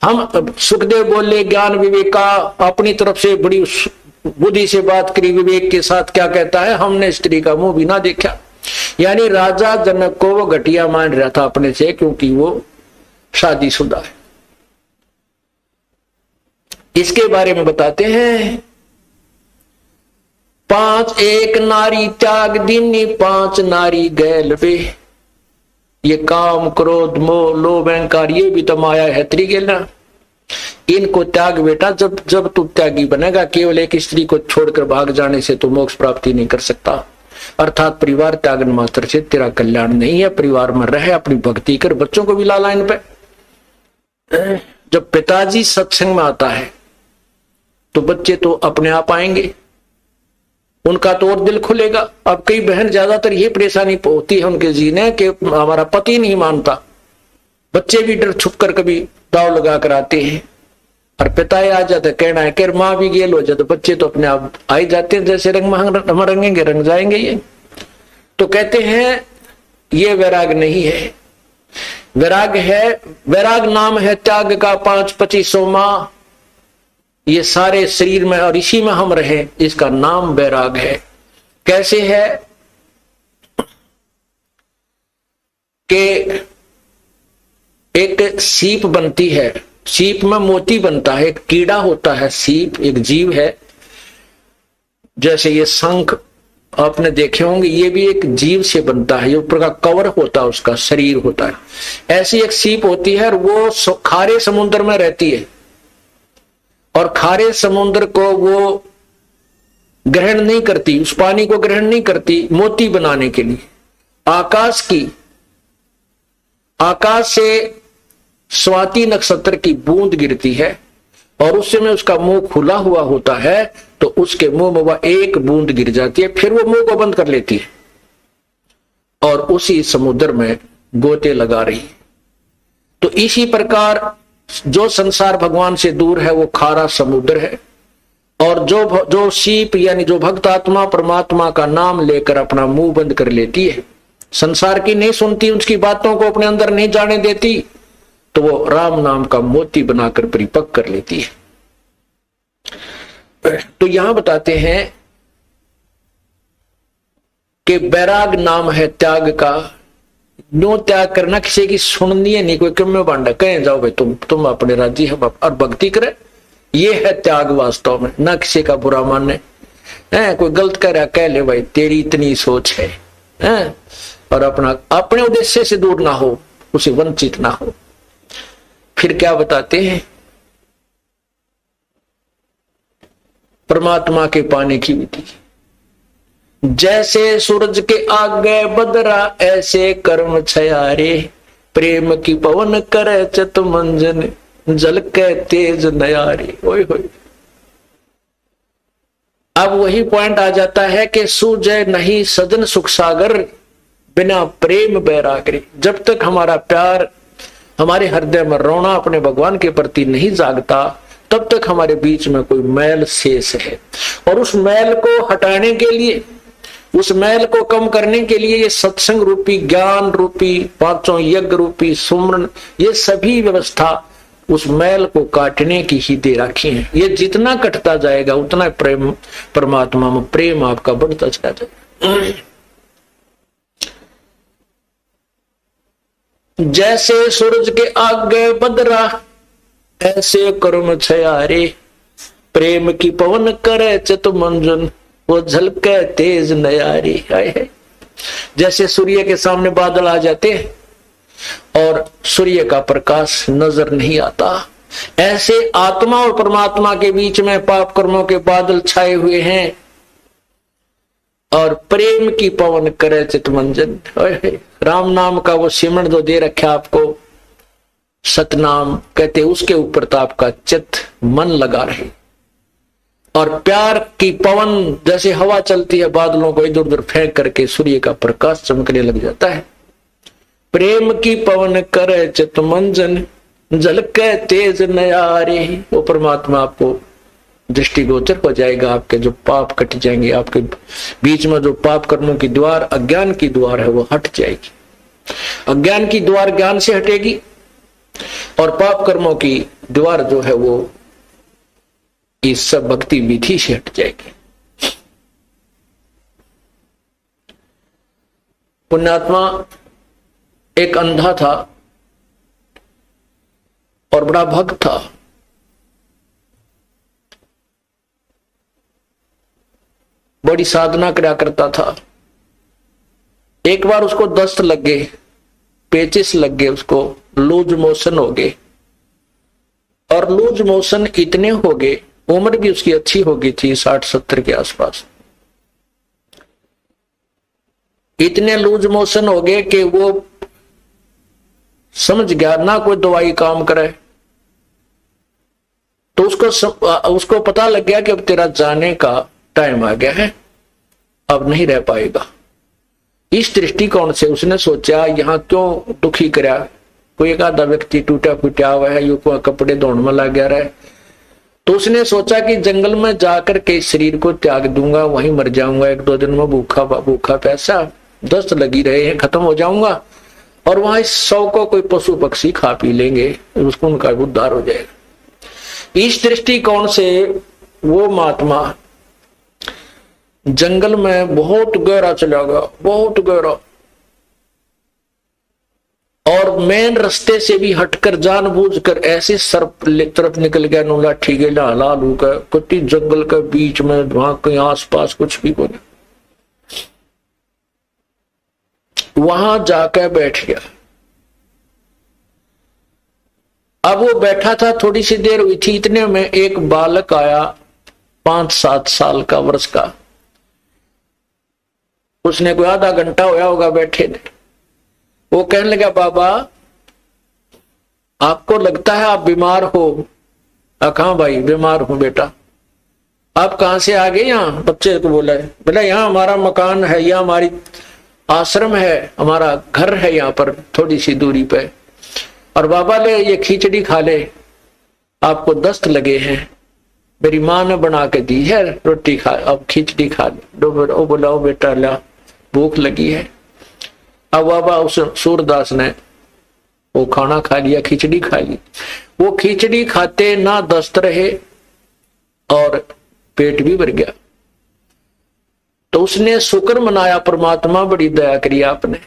हम सुखदेव बोले ज्ञान विवेक का अपनी तरफ से बड़ी बुद्धि से बात करी, विवेक के साथ क्या कहता है, हमने स्त्री का मुंह भी ना देखा। यानी राजा जनक को वो घटिया मान रहा था अपने से, क्योंकि वो शादीशुदा है। इसके बारे में बताते हैं, 5 एक नारी त्याग दीनी, 5 नारी गैल वे। ये काम क्रोध मोह लोभ अहंकार ये भी तो माया है त्रिगेला। इनको त्याग बेटा, जब जब तू त्यागी बनेगा, केवल एक स्त्री को छोड़कर भाग जाने से तू मोक्ष प्राप्ति नहीं कर सकता। अर्थात परिवार त्यागन मात्र से तेरा कल्याण नहीं है। परिवार में रहे, अपनी भक्ति कर, बच्चों को भी ला लाइन पे। जब पिताजी सत्संग में आता है तो बच्चे तो अपने आप आएंगे, उनका तो और दिल खुलेगा। अब कई बहन ज्यादातर ये परेशानी होती है उनके जीने कि हमारा पति नहीं मानता, बच्चे भी डर छुप कर कभी दाव लगा कर आते हैं, और पिता आ जाते कहना है कि माँ भी गेल हो जाए, तो बच्चे तो अपने आप आ ही जाते हैं, जैसे रंग हम रंगेंगे रंग जाएंगे। ये तो कहते हैं ये वैराग नहीं है, वैराग है, वैराग नाम है त्याग का 5-25 माह। ये सारे शरीर में और इसी में हम रहे, इसका नाम वैराग है। कैसे है कि एक सीप बनती है, सीप में मोती बनता है, एक कीड़ा होता है, सीप एक जीव है। जैसे ये शंख आपने देखे होंगे, ये भी एक जीव से बनता है, ये ऊपर का कवर होता है, उसका शरीर होता है। ऐसी एक सीप होती है और वो खारे समुद्र में रहती है, और खारे समुद्र को वो ग्रहण नहीं करती, उस पानी को ग्रहण नहीं करती मोती बनाने के लिए। आकाश से स्वाति नक्षत्र की बूंद गिरती है और उस समय उसका मुंह खुला हुआ होता है, तो उसके मुंह में वह एक बूंद गिर जाती है, फिर वो मुंह को बंद कर लेती है और उसी समुद्र में गोते लगा रही है। तो इसी प्रकार जो संसार भगवान से दूर है वो खारा समुद्र है, और जो सीप यानी जो भक्त आत्मा परमात्मा का नाम लेकर अपना मुंह बंद कर लेती है, संसार की नहीं सुनती, उसकी बातों को अपने अंदर नहीं जाने देती, तो वो राम नाम का मोती बनाकर परिपक्व कर लेती है। तो यहां बताते हैं कि वैराग नाम है त्याग का। नो त्याग करना, किसी की सुननी है नहीं, कोई क्यों में बांधा, कहें जाओ भाई तुम अपने राजी हम और भक्ति करे, ये है त्याग वास्तव में। ना किसी का बुरा मानने, कोई गलत कह रहा कह ले भाई तेरी इतनी सोच है, और अपने उद्देश्य से दूर ना हो, उसे वंचित ना हो। फिर क्या बताते हैं, परमात्मा के पाने की विधि। जैसे सूरज के आगे बदरा, ऐसे कर्म छयारे, प्रेम की पवन करे चत मंजन, जल के तेज नयारे। ओए होए, अब वही पॉइंट आ जाता है कि सूझे नहीं सजन सुख सागर, बिना प्रेम बैरागरी। जब तक हमारा प्यार हमारे हृदय में रोना अपने भगवान के प्रति नहीं जागता, तब तक हमारे बीच में कोई मैल शेष है। और उस मैल को हटाने के लिए, उस मैल को कम करने के लिए ये सत्संग रूपी, ज्ञान रूपी, 5 यज्ञ रूपी सुमरन, ये सभी व्यवस्था उस मैल को काटने की ही दे रखी है। ये जितना कटता जाएगा उतना प्रेम, परमात्मा में प्रेम आपका बढ़ता चला जाएगा। जैसे सूरज के आगे बदरा, ऐसे कर्म छयारे, प्रेम की पवन करे चतु मंजन, वो झलके तेज नयारी। है जैसे सूर्य के सामने बादल आ जाते और सूर्य का प्रकाश नजर नहीं आता, ऐसे आत्मा और परमात्मा के बीच में पाप कर्मों के बादल छाए हुए हैं, और प्रेम की पवन करे चितमंजन। राम नाम का वो सिमरन जो दे रखा आपको, सतनाम कहते, उसके ऊपर तो आपका चित मन लगा रहे। और प्यार की पवन जैसे हवा चलती है, बादलों को इधर उधर फेंक करके सूर्य का प्रकाश चमकने लग जाता है। प्रेम की पवन करे चितमंजन, झलके तेज नयारे। वो परमात्मा आपको दृष्टिगोचर हो जाएगा, आपके जो पाप कट जाएंगे, आपके बीच में जो पाप कर्मों की द्वार, अज्ञान की द्वार है वो हट जाएगी। अज्ञान की द्वार ज्ञान से हटेगी और पाप कर्मों की द्वार जो है वो इस सब भक्ति विधि से हट जाएगी। पुण्यात्मा एक अंधा था और बड़ा भक्त था। बड़ी साधना करा करता था। एक बार उसको दस्त लग गए, पेचिस लग गए, उसको लूज मोशन हो गए। और लूज मोशन इतने हो गए, उम्र भी उसकी अच्छी हो गई थी 60-70 के आसपास। इतने लूज मोशन हो गए कि वो समझ गया ना कोई दवाई काम करे। तो उसको पता लग गया कि अब तेरा जाने का टाइम आ गया है, अब नहीं रह पाएगा। इस दृष्टिकोण से उसने सोचा यहां क्यों दुखी करा, कोई एक आधा व्यक्ति टूटा फूटा हुआ है, यू को कपड़े धोने में लग गया रहे। तो उसने सोचा कि जंगल में जाकर के शरीर को त्याग दूंगा, वहीं मर जाऊंगा, 1-2 दिन में भूखा प्यासा, दस्त लगी रहे हैं, खत्म हो जाऊंगा और वहां इस 100 को कोई पशु पक्षी खा पी लेंगे, उसको उनका उद्धार हो जाएगा। इस दृष्टिकोण से वो महात्मा जंगल में बहुत गहरा चला गया, बहुत गहरा, और मेन रास्ते से भी हटकर जानबूझकर ऐसे सर्प तरफ निकल गया, नूला ठीके लालू का कुत्ती जंगल के बीच में, वहां कहीं आसपास कुछ भी नहीं। वहां जाकर बैठ गया। अब वो बैठा था, थोड़ी सी देर हुई थी, इतने में एक बालक आया 5-7 साल का, वर्ष का। उसने कोई आधा घंटा होया होगा बैठे ने। वो कहने लगा, बाबा आपको लगता है आप बीमार हो? कहाँ भाई, बीमार हूं बेटा। आप कहां से आ गए? यहाँ बच्चे को बोला है। बोला यहाँ हमारा मकान है, यहाँ हमारी आश्रम है, हमारा घर है यहाँ पर थोड़ी सी दूरी पे। और बाबा ले ये खिचड़ी खा ले, आपको दस्त लगे हैं, मेरी माँ ने बना के दी है, रोटी खा, अब खिचड़ी खा ले। वो बोला, ओ बेटा ला, भूख लगी है। अब बाबा उस सूरदास ने वो खाना खा लिया, खिचड़ी खा ली। वो खिचड़ी खाते ना दस्त रहे और पेट भी भर गया। तो उसने शुक्र मनाया, परमात्मा बड़ी दया करी आपने,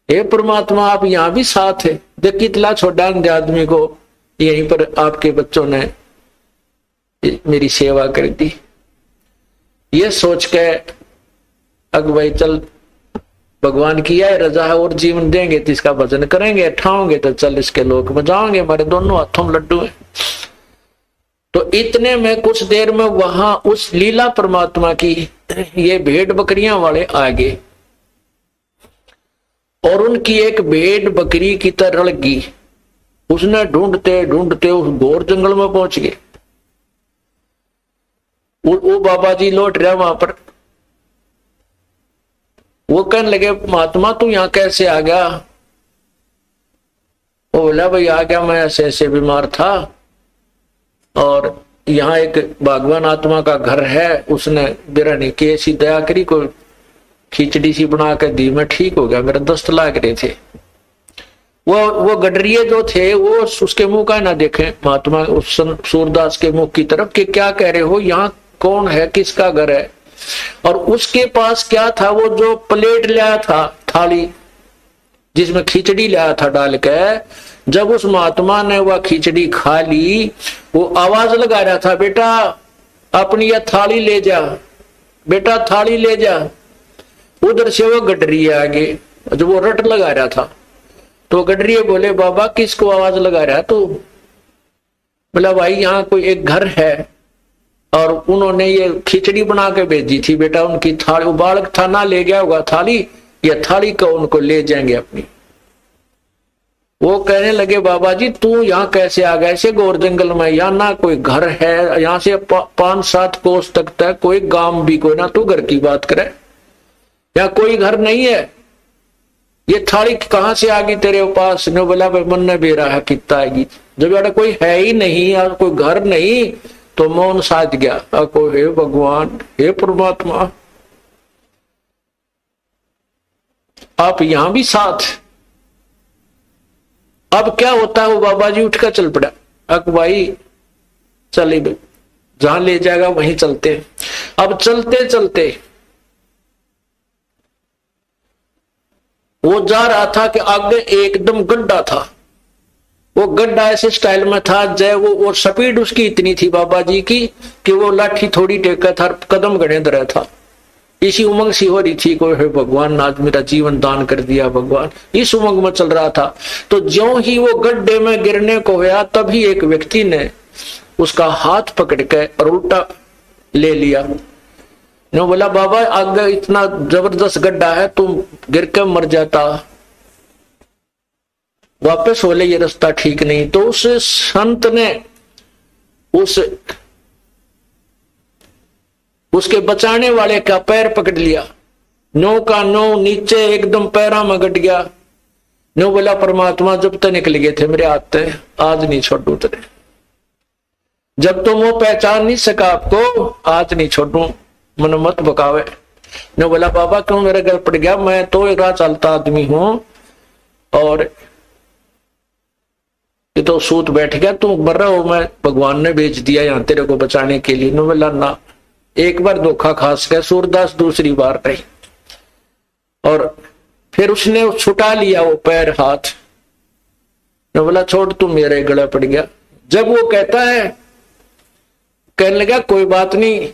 हे परमात्मा आप यहां भी साथ है। देख कितना छोटा आदमी को यहीं पर आपके बच्चों ने मेरी सेवा कर दी। ये सोच के अग भाई चल, भगवान की है रजा है और जीवन देंगे तो इसका भजन करेंगे, ठाओगे तो चल इसके लोक में जाओगे, हमारे दोनों हाथों में लड्डू है। तो इतने में कुछ देर में वहां उस लीला परमात्मा की ये भेड़ बकरियां वाले आ गए और उनकी एक भेड़ बकरी की तरह लगी। उसने ढूंढते ढूंढते उस घोर जंगल में पहुंच गए। वो बाबा जी लौट रहे वहां पर। वो कहने लगे, महात्मा तू यहां कैसे आ गया? वो बोला, भाई आ गया, मैं ऐसे ऐसे बीमार था और यहाँ एक भगवान आत्मा का घर है, उसने बिरानी की ऐसी दया करी, कोई खिचड़ी सी बना के दी, मैं ठीक हो गया, मेरे दस्त लाग रहे थे। वो गडरिये जो थे वो उसके मुंह का ना देखे महात्मा, उस सूरदास के मुंह की तरफ कि क्या कह रहे हो, यहाँ कौन है, किसका घर है। और उसके पास क्या था, वो जो प्लेट लाया था, थाली जिसमें खिचड़ी लाया था डाल के, जब उस महात्मा ने वह खिचड़ी खा ली, वो आवाज लगा रहा था, बेटा अपनी यह थाली ले जा, बेटा थाली ले जा। उधर से वो गडरिये आगे, जो वो रट लगा रहा था, तो गडरिये बोले, बाबा किसको आवाज लगा रहा तू? बोला, भाई यहाँ कोई एक घर है और उन्होंने ये खिचड़ी बना के भेजी थी, बेटा उनकी थाली, वो बालक था ना ले गया होगा थाली, ये थाली को उनको ले जाएंगे अपनी। वो कहने लगे, बाबा जी तू यहाँ कैसे आ गया ऐसे घोर जंगल में? यहाँ ना कोई घर है, यहाँ से 5-7 कोस तक तक कोई गांव भी कोई ना, तू घर की बात करे, यहाँ कोई घर नहीं है, ये थाली कहां से आ गई तेरे पास? ने बोला, भाई मन ने बेरा है कितना आएगी, जब यार कोई है ही नहीं और कोई घर नहीं, तो मौन साध गया। को हे भगवान, हे परमात्मा, आप यहां भी साथ। अब क्या होता है, वो बाबा जी उठकर चल पड़ा। अक भाई चले भाई, जहां ले जाएगा वहीं चलते। अब चलते चलते वो जा रहा था कि आगे एकदम गड्ढा था। वो गड्ढा ऐसे स्टाइल में था जय वो स्पीड उसकी इतनी थी बाबा जी की कि वो लाठी थोड़ी टेका था, कदम गड़े रहा था। इसी उमंग सी हो रही थी, कोई है भगवान आज मेरा जीवन दान कर दिया भगवान, इस उमंग में चल रहा था। तो ज्यों ही वो गड्ढे में गिरने को हुआ तभी एक व्यक्ति ने उसका हाथ पकड़ के और उल्टा ले लिया। ने बोला बाबा आगे इतना जबरदस्त गड्ढा है, तुम गिर के मर जाता, वापस हो ले, ये रास्ता ठीक नहीं। तो उस संत ने उसके बचाने वाले का पैर पकड़ लिया, नो का नो नीचे एकदम पैरा में गट गया। नो बोला परमात्मा जब तक निकल गए थे मेरे हाथ से, आज नहीं छोड़ू तेरे, जब तुम वो पहचान नहीं सका आपको आज नहीं छोड़ू, मन मत बकावे। नो बोला बाबा क्यों मेरे घर पड़ गया, मैं तो एक राह चलता आदमी हूं और ये तो सूत बैठ गया, तू मर रहा हो, मैं भगवान ने भेज दिया यहाँ तेरे को बचाने के लिए। नो बोला ना, एक बार धोखा खास गया सूरदास, दूसरी बार नहीं। और फिर उसने छुटा लिया वो पैर हाथ। नो बोला छोड़ तू मेरे गले पड़ गया। जब वो कहता है, कहने लगा कोई बात नहीं,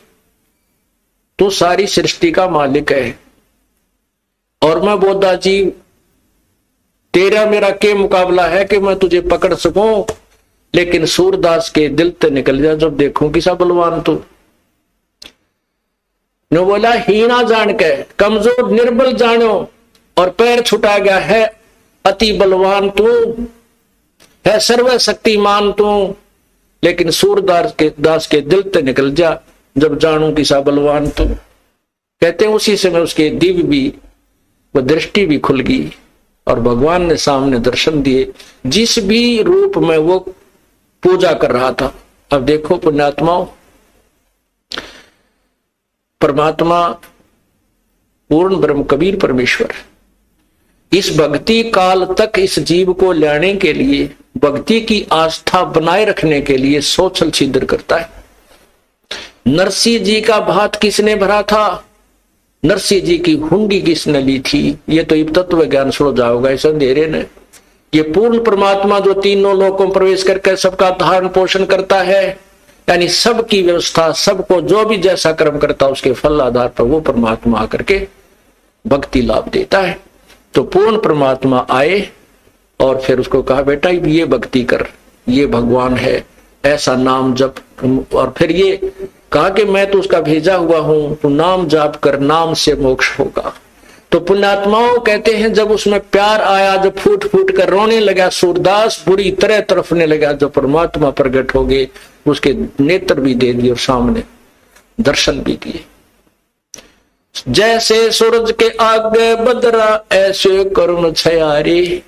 तू सारी सृष्टि का मालिक है और मैं बोधा जी तेरा मेरा के मुकाबला है कि मैं तुझे पकड़ सकूं, लेकिन सूरदास के दिल से निकल जा जब देखूं किसा बलवान तू। नो बोला हीना जान के कमजोर निर्बल जानो और पैर छुटा गया है, अति बलवान तू है, सर्वशक्तिमान तू, लेकिन सूरदास के दिल से निकल जा जब जानू किसा बलवान तू। कहते हैं उसी समय उसके दिव्य भी वो दृष्टि भी खुल गई और भगवान ने सामने दर्शन दिए, जिस भी रूप में वो पूजा कर रहा था। अब देखो पुण्यात्माओं, परमात्मा पूर्ण ब्रह्म कबीर परमेश्वर इस भक्ति काल तक इस जीव को लाने के लिए, भक्ति की आस्था बनाए रखने के लिए सोचल छिद्र करता है। नरसिंह जी का भात किसने भरा था, नरसिंह जी की हुंडी किसने ली थी, ये तो तत्व ज्ञान सुनो जाओगा इस अंधेरे ने। ये पूर्ण परमात्मा जो तीनों लोकों में प्रवेश करके सबका धारण पोषण करता है, यानी सबकी व्यवस्था, सबको जो भी जैसा कर्म करता उसके फल आधार पर वो परमात्मा आकर के भक्ति लाभ देता है। तो पूर्ण परमात्मा आए और फिर उसको कहा बेटा ये भक्ति कर, ये भगवान है, ऐसा नाम जप। और फिर ये कहा कि मैं तो उसका भेजा हुआ हूं, तो नाम जाप कर, नाम से मोक्ष होगा। तो पुण्यात्माओं कहते हैं जब उसमें प्यार आया, जब फूट फूट कर रोने लगा सूरदास, बुरी तरह तरफने लगा, जब परमात्मा प्रकट हो गए, उसके नेत्र भी दे दिए और सामने दर्शन भी दिए। जैसे सूरज के आगे बदरा ऐसे करुण छयारी,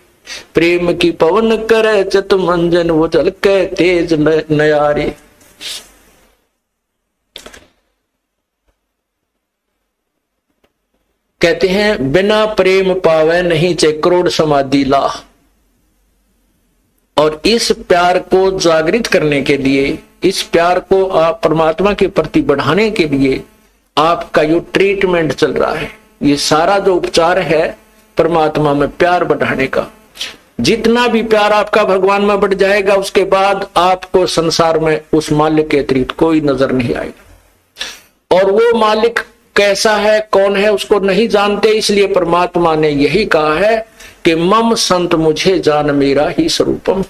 प्रेम की पवन करे चित मंजन वो झलके तेज नयारी। कहते हैं बिना प्रेम पावे नहीं चे करोड़ समाधि ला। और इस प्यार को जागृत करने के लिए, इस प्यार को आप परमात्मा के प्रति बढ़ाने के लिए आपका जो ट्रीटमेंट चल रहा है, ये सारा जो उपचार है परमात्मा में प्यार बढ़ाने का। जितना भी प्यार आपका भगवान में बढ़ जाएगा, उसके बाद आपको संसार में उस मालिक के अतिरिक्त कोई नजर नहीं आएगा। और वो मालिक कैसा है, कौन है, उसको नहीं जानते। इसलिए परमात्मा ने यही कहा है कि मम संत मुझे जान मेरा ही स्वरूपम,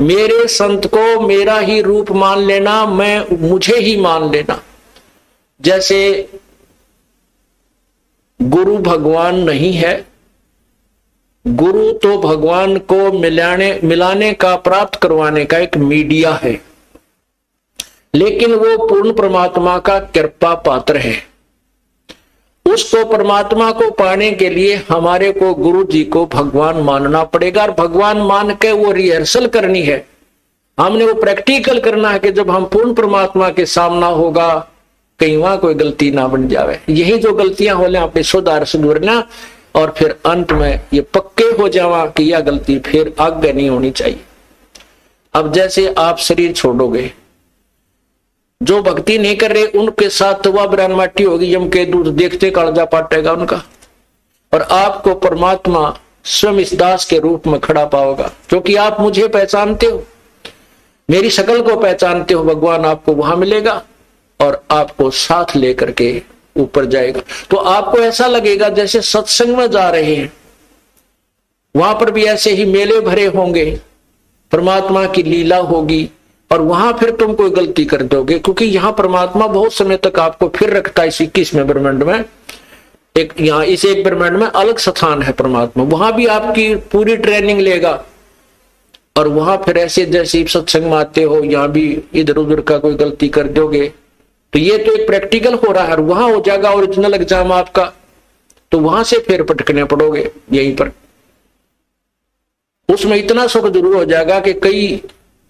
मेरे संत को मेरा ही रूप मान लेना, मैं मुझे ही मान लेना। जैसे गुरु भगवान नहीं है, गुरु तो भगवान को मिलाने का, प्राप्त करवाने का एक मीडिया है, लेकिन वो पूर्ण परमात्मा का कृपा पात्र है। उसको परमात्मा को पाने के लिए हमारे को गुरु जी को भगवान मानना पड़ेगा। और भगवान मान के वो रिहर्सल करनी है, हमने वो प्रैक्टिकल करना है कि जब हम पूर्ण परमात्मा के सामना होगा कहीं वहां कोई गलती ना बन जावे। यही जो गलतियां हो ले अपने सुधारना और फिर अंत में ये पक्के हो जावा कि यह गलती फिर आगे नहीं होनी चाहिए। अब जैसे आप शरीर छोड़ोगे, जो भक्ति नहीं कर रहे उनके साथ तो वह ब्राह्मण माटी होगी, यम के दूध देखते कालजा पाटेगा उनका, और आपको परमात्मा स्वयं इस दास के रूप में खड़ा पाओगा, क्योंकि आप मुझे पहचानते हो, मेरी शकल को पहचानते हो। भगवान आपको वहां मिलेगा और आपको साथ लेकर के ऊपर जाएगा। तो आपको ऐसा लगेगा जैसे सत्संग में जा रहे हैं, वहां पर भी ऐसे ही मेले भरे होंगे, परमात्मा की लीला होगी, और वहां फिर तुम कोई गलती कर दोगे, क्योंकि यहाँ परमात्मा बहुत समय तक आपको फिर रखता है। इस 21वें ब्रह्मांड में एक, यहाँ इस एक ब्रह्मांड में अलग स्थान है परमात्मा, वहां भी आपकी पूरी ट्रेनिंग लेगा, और वहां फिर ऐसे जैसे सत्संग में आते हो, यहाँ भी इधर उधर का कोई गलती कर दोगे तो ये तो एक प्रैक्टिकल हो रहा है, और वहां हो जाएगा ओरिजिनल एग्जाम आपका, तो वहां से फिर पटकने पड़ोगे यहीं पर। उसमें इतना सुख जरूर हो जाएगा कि कई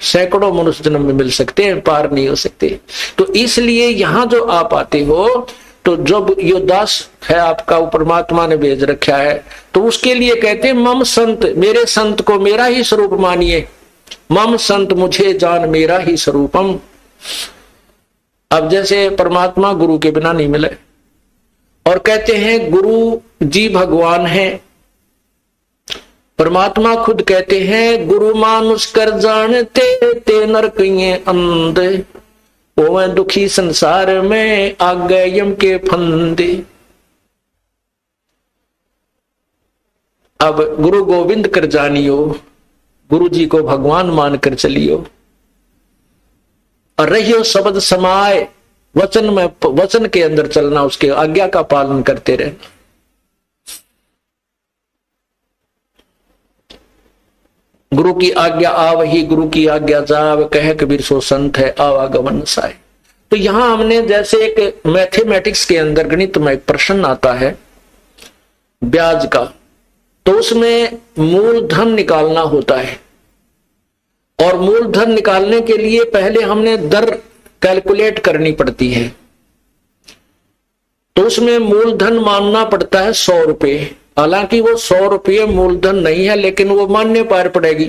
सैकड़ों मनुष्य जन्म में मिल सकते हैं, पार नहीं हो सकते। तो इसलिए यहां जो आप आते हो, तो जब यो दास है आपका, वो परमात्मा ने भेज रखा है, तो उसके लिए कहते हैं मम संत, मेरे संत को मेरा ही स्वरूप मानिए। मम संत मुझे जान मेरा ही स्वरूपम। अब जैसे परमात्मा गुरु के बिना नहीं मिले, और कहते हैं गुरु जी भगवान है। परमात्मा खुद कहते हैं गुरु मानुष कर जानते ते नरक ये अंधे, वो दुखी संसार में आ गए यम के फंदे। अब गुरु गोविंद कर जानियो, गुरु जी को भगवान मानकर चलियो, और रहियो शब्द समाए, वचन में वचन के अंदर चलना, उसके आज्ञा का पालन करते रहना। गुरु की आज्ञा आवही, गुरु की आज्ञा जाव, कहे कबीर सो संत है आवागमन साए। तो यहां हमने जैसे एक मैथमेटिक्स के अंदर गणित में एक प्रश्न आता है ब्याज का, तो उसमें मूलधन निकालना होता है, और मूलधन निकालने के लिए पहले हमने दर कैलकुलेट करनी पड़ती है। तो उसमें मूलधन मानना पड़ता है 100 रुपए। हालांकि वो 100 रुपये मूलधन नहीं है, लेकिन वो मान्य पार पड़ेगी।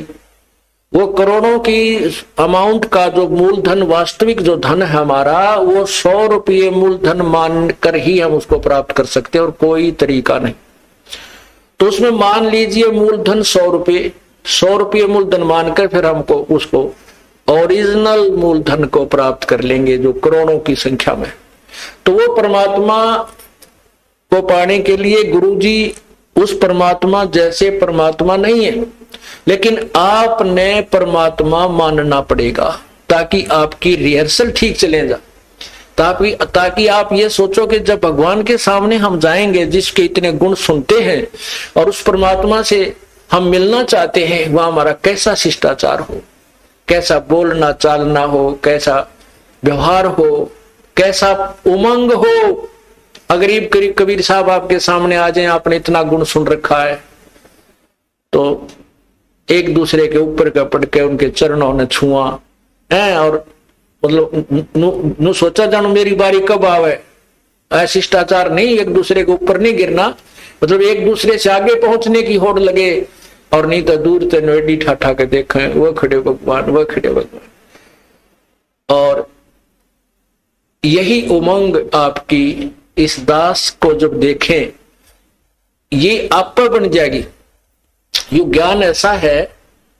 वो करोड़ों की अमाउंट का जो मूलधन, वास्तविक जो धन है हमारा, वो 100 रुपये मूलधन मानकर ही हम उसको प्राप्त कर सकते हैं, और कोई तरीका नहीं। तो उसमें मान लीजिए मूलधन 100 रुपये, 100 रुपये मूलधन मानकर फिर हमको उसको ओरिजिनल मूलधन को प्राप्त कर लेंगे, जो करोड़ों की संख्या में। तो वो परमात्मा को पाने के लिए गुरुजी उस परमात्मा जैसे परमात्मा नहीं है, लेकिन आपने परमात्मा मानना पड़ेगा, ताकि आपकी रिहर्सल ठीक चले जा, ताकि आप ये सोचो कि जब भगवान के सामने हम जाएंगे, जिसके इतने गुण सुनते हैं, और उस परमात्मा से हम मिलना चाहते हैं, वह हमारा कैसा शिष्टाचार हो, कैसा बोलना चालना हो, कैसा व्यवहार हो, कैसा उमंग हो। अगर कबीर साहब आपके सामने आ जाए, आपने इतना गुण सुन रखा है, तो एक दूसरे के ऊपर का पड़ के उनके चरणों ने छुआ है, और मतलब नु सोचा जानो मेरी बारी कब आवे। शिष्टाचार नहीं, एक दूसरे के ऊपर नहीं गिरना, मतलब एक दूसरे से आगे पहुंचने की होड़ लगे, और नहीं तो दूर से नोएडी ठाठा के देखें वह खड़े भगवान, वह खड़े भगवान। और यही उमंग आपकी इस दास को जब देखें, ये आप पर बन जाएगी। यू ज्ञान ऐसा है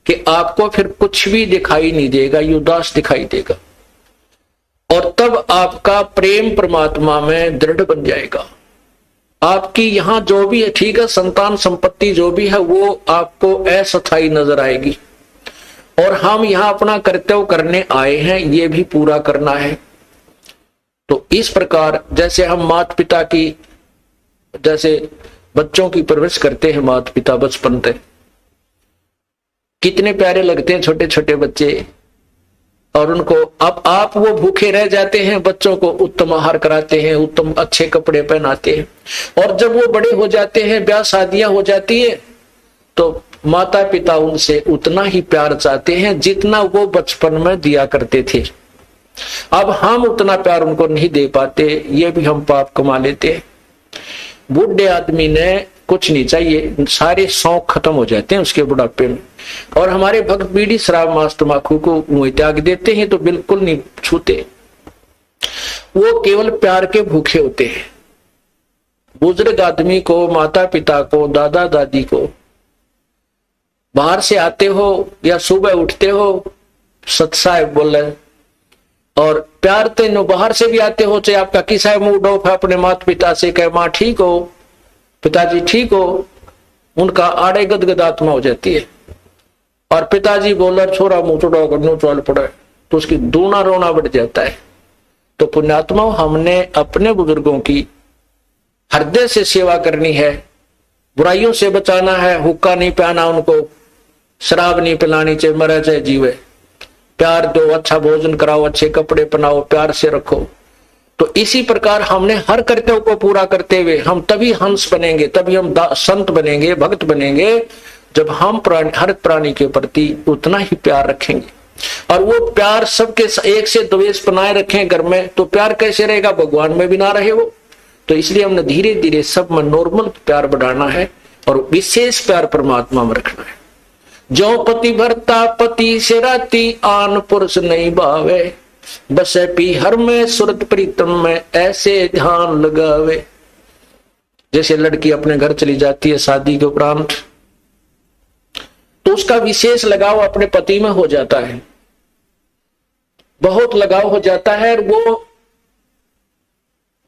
कि आपको फिर कुछ भी दिखाई नहीं देगा, यू दास दिखाई देगा, और तब आपका प्रेम परमात्मा में दृढ़ बन जाएगा। आपकी यहां जो भी है, ठीक है, संतान संपत्ति जो भी है, वो आपको अस्थायी नजर आएगी, और हम यहां अपना कर्तव्य करने आए हैं, ये भी पूरा करना है। तो इस प्रकार जैसे हम माता पिता की, जैसे बच्चों की परवरिश करते हैं माता पिता बचपन से, कितने प्यारे लगते हैं छोटे छोटे बच्चे, और उनको अब आप वो भूखे रह जाते हैं, बच्चों को उत्तम आहार कराते हैं, उत्तम अच्छे कपड़े पहनाते हैं, और जब वो बड़े हो जाते हैं, ब्याह शादियां हो जाती है, तो माता पिता उनसे उतना ही प्यार चाहते हैं जितना वो बचपन में दिया करते थे। अब हम उतना प्यार उनको नहीं दे पाते, ये भी हम पाप कमा लेते हैं। बूढ़े आदमी ने कुछ नहीं चाहिए, सारे शौक खत्म हो जाते हैं उसके बुढ़ापे में। और हमारे भक्त बीड़ी शराब मांस तंबाकू को मुंह त्याग देते हैं तो बिल्कुल नहीं छूते, वो केवल प्यार के भूखे होते हैं। बुजुर्ग आदमी को, माता पिता को, दादा दादी को, बाहर से आते हो या सुबह उठते हो, सत साहेब बोले, और प्यार तेनो बाहर से भी आते हो, चाहे आपका किसा मूड ऑफ है, अपने माता पिता से कहे माँ ठीक हो, पिताजी ठीक हो, उनका आड़े गदगद आत्मा हो जाती है। और पिताजी बोला छोरा मुंह चुड़ाओ करनो चल पड़े तो उसकी दूना रोना बढ़ जाता है। तो पुण्यात्मा, हमने अपने बुजुर्गों की हृदय से सेवा करनी है, बुराइयों से बचाना है, हुक्का नहीं पिलाना उनको, शराब नहीं पिलानी, चाहे मरे चाहे जीवे, प्यार दो, अच्छा भोजन कराओ, अच्छे कपड़े पहनाओ, प्यार से रखो। तो इसी प्रकार हमने हर कर्तव्य को पूरा करते हुए हम तभी हंस बनेंगे, तभी हम संत बनेंगे, भक्त बनेंगे, जब हम हर प्राणी के प्रति उतना ही प्यार रखेंगे। और वो प्यार सबके एक से द्वेष बनाए रखें घर में, तो प्यार कैसे रहेगा, भगवान में भी ना रहे वो। तो इसलिए हमने धीरे धीरे सब में नॉर्मल प्यार बढ़ाना है और विशेष प्यार परमात्मा में रखना है। जो पति भरता पति से राती, आन पुरुष नहीं भावे, बसे पी हर में सुरत प्रीतम में, ऐसे ध्यान लगावे। जैसे लड़की अपने घर चली जाती है शादी के उपरांत, तो उसका विशेष लगाव अपने पति में हो जाता है, बहुत लगाव हो जाता है, और वो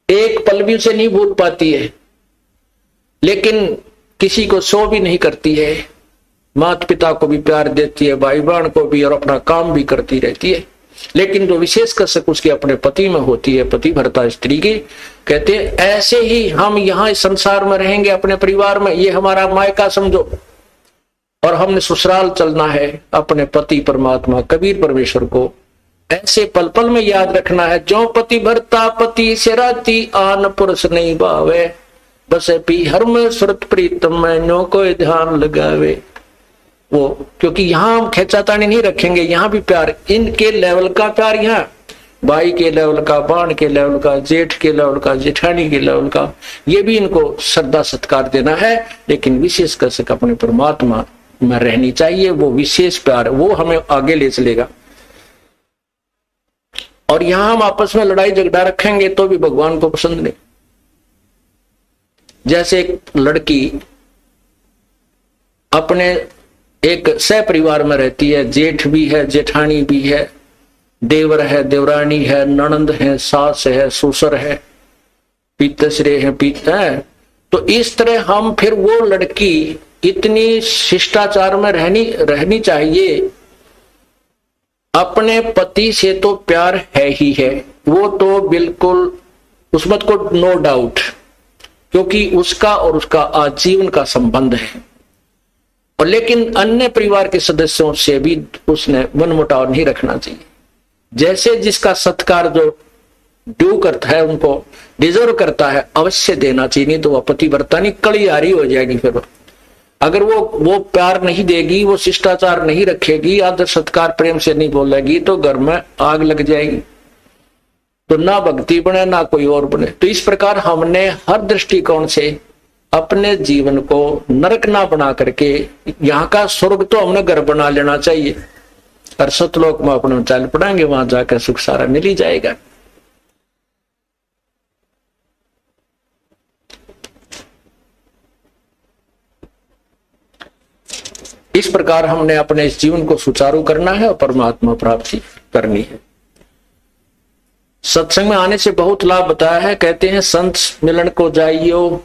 एक पल भी उसे नहीं भूल पाती है, लेकिन किसी को सो भी नहीं करती है, माता पिता को भी प्यार देती है, भाई बहन को भी, और अपना काम भी करती रहती है। लेकिन जो विशेष कसक उसके अपने पति में होती है, पति भरता स्त्री की, कहते हैं ऐसे ही हम यहाँ इस संसार में रहेंगे, अपने परिवार में, ये हमारा मायका समझो, और हमने ससुराल चलना है अपने पति परमात्मा कबीर परमेश्वर को ऐसे पल पल में याद रखना है। जो पति भरता पति से राती, आन पुरुष नहीं भावे, बस पी हर में सुरत प्रीतम में, नो कोई ध्यान लगावे। वो क्योंकि यहाँ हम खेचातानी नहीं रखेंगे, यहाँ भी प्यार, इनके लेवल का प्यार, यहाँ भाई के लेवल का, बाण के लेवल का, जेठ के लेवल का, जेठानी के लेवल का, ये भी इनको श्रद्धा सत्कार देना है। लेकिन विशेष कर सक अपने परमात्मा में रहनी चाहिए, वो विशेष प्यार, वो हमें आगे ले चलेगा। और यहां हम आपस में लड़ाई झगड़ा रखेंगे तो भी भगवान को पसंद नहीं। जैसे एक लड़की अपने एक सह परिवार में रहती है, जेठ भी है, जेठानी भी है, देवर है, देवरानी है, ननंद है, सास है, ससुर है, पितश्रे है, पिता है। तो इस तरह हम फिर वो लड़की इतनी शिष्टाचार में रहनी चाहिए। अपने पति से तो प्यार है ही है, वो तो बिल्कुल उसमें को नो डाउट, क्योंकि उसका और उसका आजीवन का संबंध है। और लेकिन अन्य परिवार के सदस्यों से भी उसने मनमुटाव नहीं रखना चाहिए। जैसे जिसका सत्कार जो ड्यू करता है, उनको डिजर्व करता है, अवश्य देना चाहिए, नहीं तो वह पतिव्रता नहीं कलियारी हो जाएगी। फिर अगर वो प्यार नहीं देगी, वो शिष्टाचार नहीं रखेगी, आदर सत्कार प्रेम से नहीं बोलेगी, तो घर में आग लग जाएगी, तो ना भक्ति बने ना कोई और बने। तो इस प्रकार हमने हर दृष्टिकोण से अपने जीवन को नरक ना बना करके, यहाँ का स्वर्ग तो हमने घर बना लेना चाहिए, और सतलोक में अपने चल पड़ेंगे, वहां जाकर सुख सारा मिल ही जाएगा। इस प्रकार हमने अपने इस जीवन को सुचारू करना है और परमात्मा प्राप्ति करनी है। सत्संग में आने से बहुत लाभ बताया है। कहते हैं संत मिलन को जाइयो,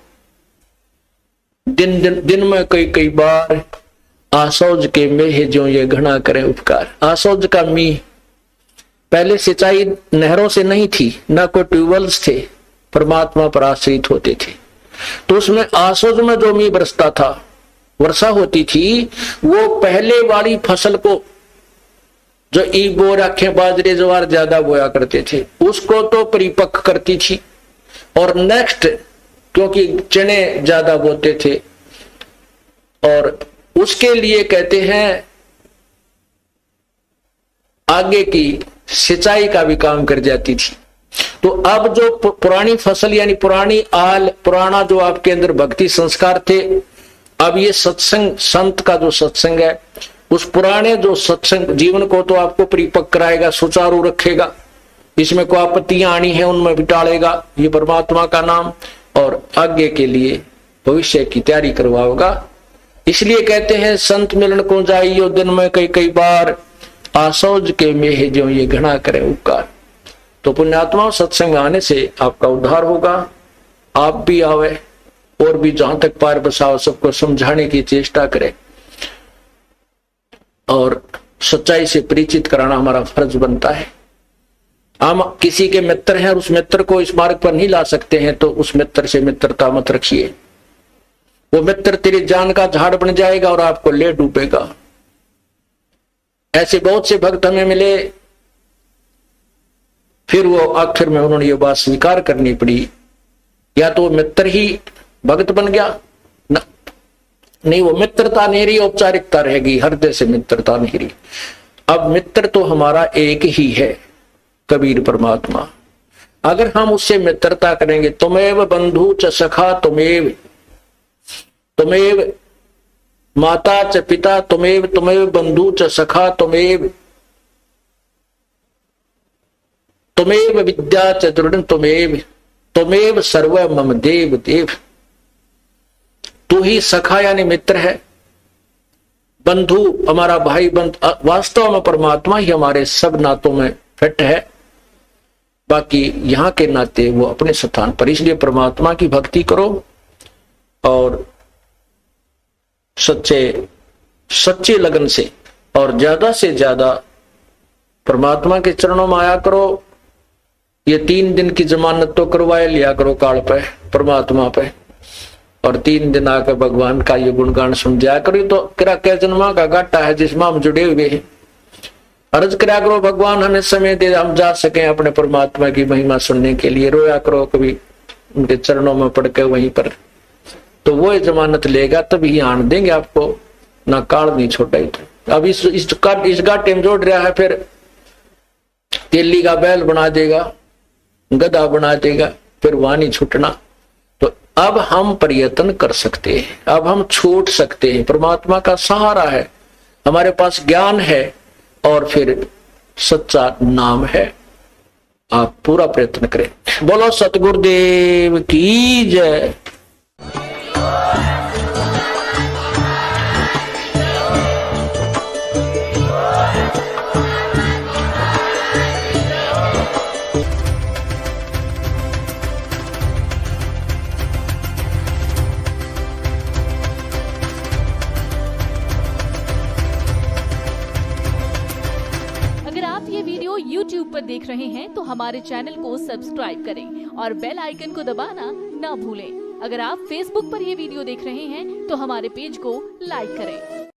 दिन में कई बार, आसौज के मेह जो ये घना करे उपकार। आसौज का मीह पहले सिंचाई नहरों से नहीं थी, ना कोई ट्यूबवेल्स थे, परमात्मा पर आश्रित होते थे। तो उसमें आसौज में जो मीह बरसता था, वर्षा होती थी, वो पहले वाली फसल को जो ईबो रखे बाजरे ज्वार ज्यादा बोया करते थे, उसको तो परिपक्व करती थी। और नेक्स्ट, क्योंकि चने ज्यादा बोते थे, और उसके लिए कहते हैं आगे की सिंचाई का भी काम कर जाती थी। तो अब जो पुरानी फसल यानी पुरानी आल, पुराना जो आपके अंदर भक्ति संस्कार थे, अब ये सत्संग, संत का जो सत्संग है, उस पुराने जो सत्संग जीवन को तो आपको परिपक्व कराएगा, सुचारू रखेगा, इसमें कोई आपत्तियां आनी है उनमें बिटालेगा, ये परमात्मा का नाम, और आगे के लिए भविष्य की तैयारी करवाओगा। इसलिए कहते हैं संत मिलन को जाइयो दिन में कई कई बार, आसौज के मेह जो ये घना करे उपकार। तो पुण्यात्मा सत्संग आने से आपका उद्धार होगा। आप भी आवे और भी जहां तक पार बसाओ सबको समझाने की चेष्टा करें और सच्चाई से परिचित कराना हमारा फर्ज बनता है। हम किसी के मित्र हैं और उस मित्र को इस मार्ग पर नहीं ला सकते हैं तो उस मित्र से मित्रता मत रखिए। वो मित्र तेरी जान का झाड़ बन जाएगा और आपको ले डूबेगा। ऐसे बहुत से भक्त हमें मिले, फिर वो आखिर में उन्होंने ये बात स्वीकार करनी पड़ी, या तो वो मित्र ही भक्त बन गया न, नहीं, वो मित्रता नहीं रही, औपचारिकता रहेगी, हृदय से मित्रता नहीं रही। अब मित्र तो हमारा एक ही है, कबीर परमात्मा। अगर हम उससे मित्रता करेंगे, तुमेव बंधु च सखा तुमेव, तुमेव माता च पिता तुमेव, तुमेव बंधु च सखा तुमेव, तुमेव विद्या च दृढ़ तुमेव, तुमेव सर्व मम देव देव। तू ही सखा यानी मित्र है, बंधु हमारा भाई बंध, वास्तव में परमात्मा ही हमारे सब नातों में फिट है, बाकी यहाँ के नाते वो अपने स्थान पर। इसलिए परमात्मा की भक्ति करो और सच्चे लगन से और ज्यादा से ज्यादा परमात्मा के चरणों में आया करो। ये 3 दिन की जमानत तो करवाए लिया करो काल पे, परमात्मा पे, और 3 दिन आकर भगवान का ये गुणगान सुन जाया करो। तो किरा क्या जन्मा का घाटा है जिसमें हम जुड़े हुए हैं। अर्ज करा करो भगवान हमें समय दे, हम जा सके अपने परमात्मा की महिमा सुनने के लिए। रोया करो कभी उनके चरणों में पड़ के वहीं पर, तो वो जमानत लेगा तभी आन देंगे आपको, ना काल नहीं छोड़ा। तो अब इस घाटे में जोड़ रहा है, फिर तेली का बैल बना देगा, गधा बना देगा, फिर वहां नहीं छूटना। तो अब हम प्रयत्न कर सकते हैं, अब हम छूट सकते हैं। परमात्मा का सहारा है, हमारे पास ज्ञान है और फिर सच्चा नाम है। आप पूरा प्रयत्न करें। बोलो सतगुरुदेव की जय। YouTube पर देख रहे हैं तो हमारे चैनल को सब्सक्राइब करें और बेल आइकन को दबाना ना भूलें। अगर आप Facebook पर यह वीडियो देख रहे हैं तो हमारे पेज को लाइक करें।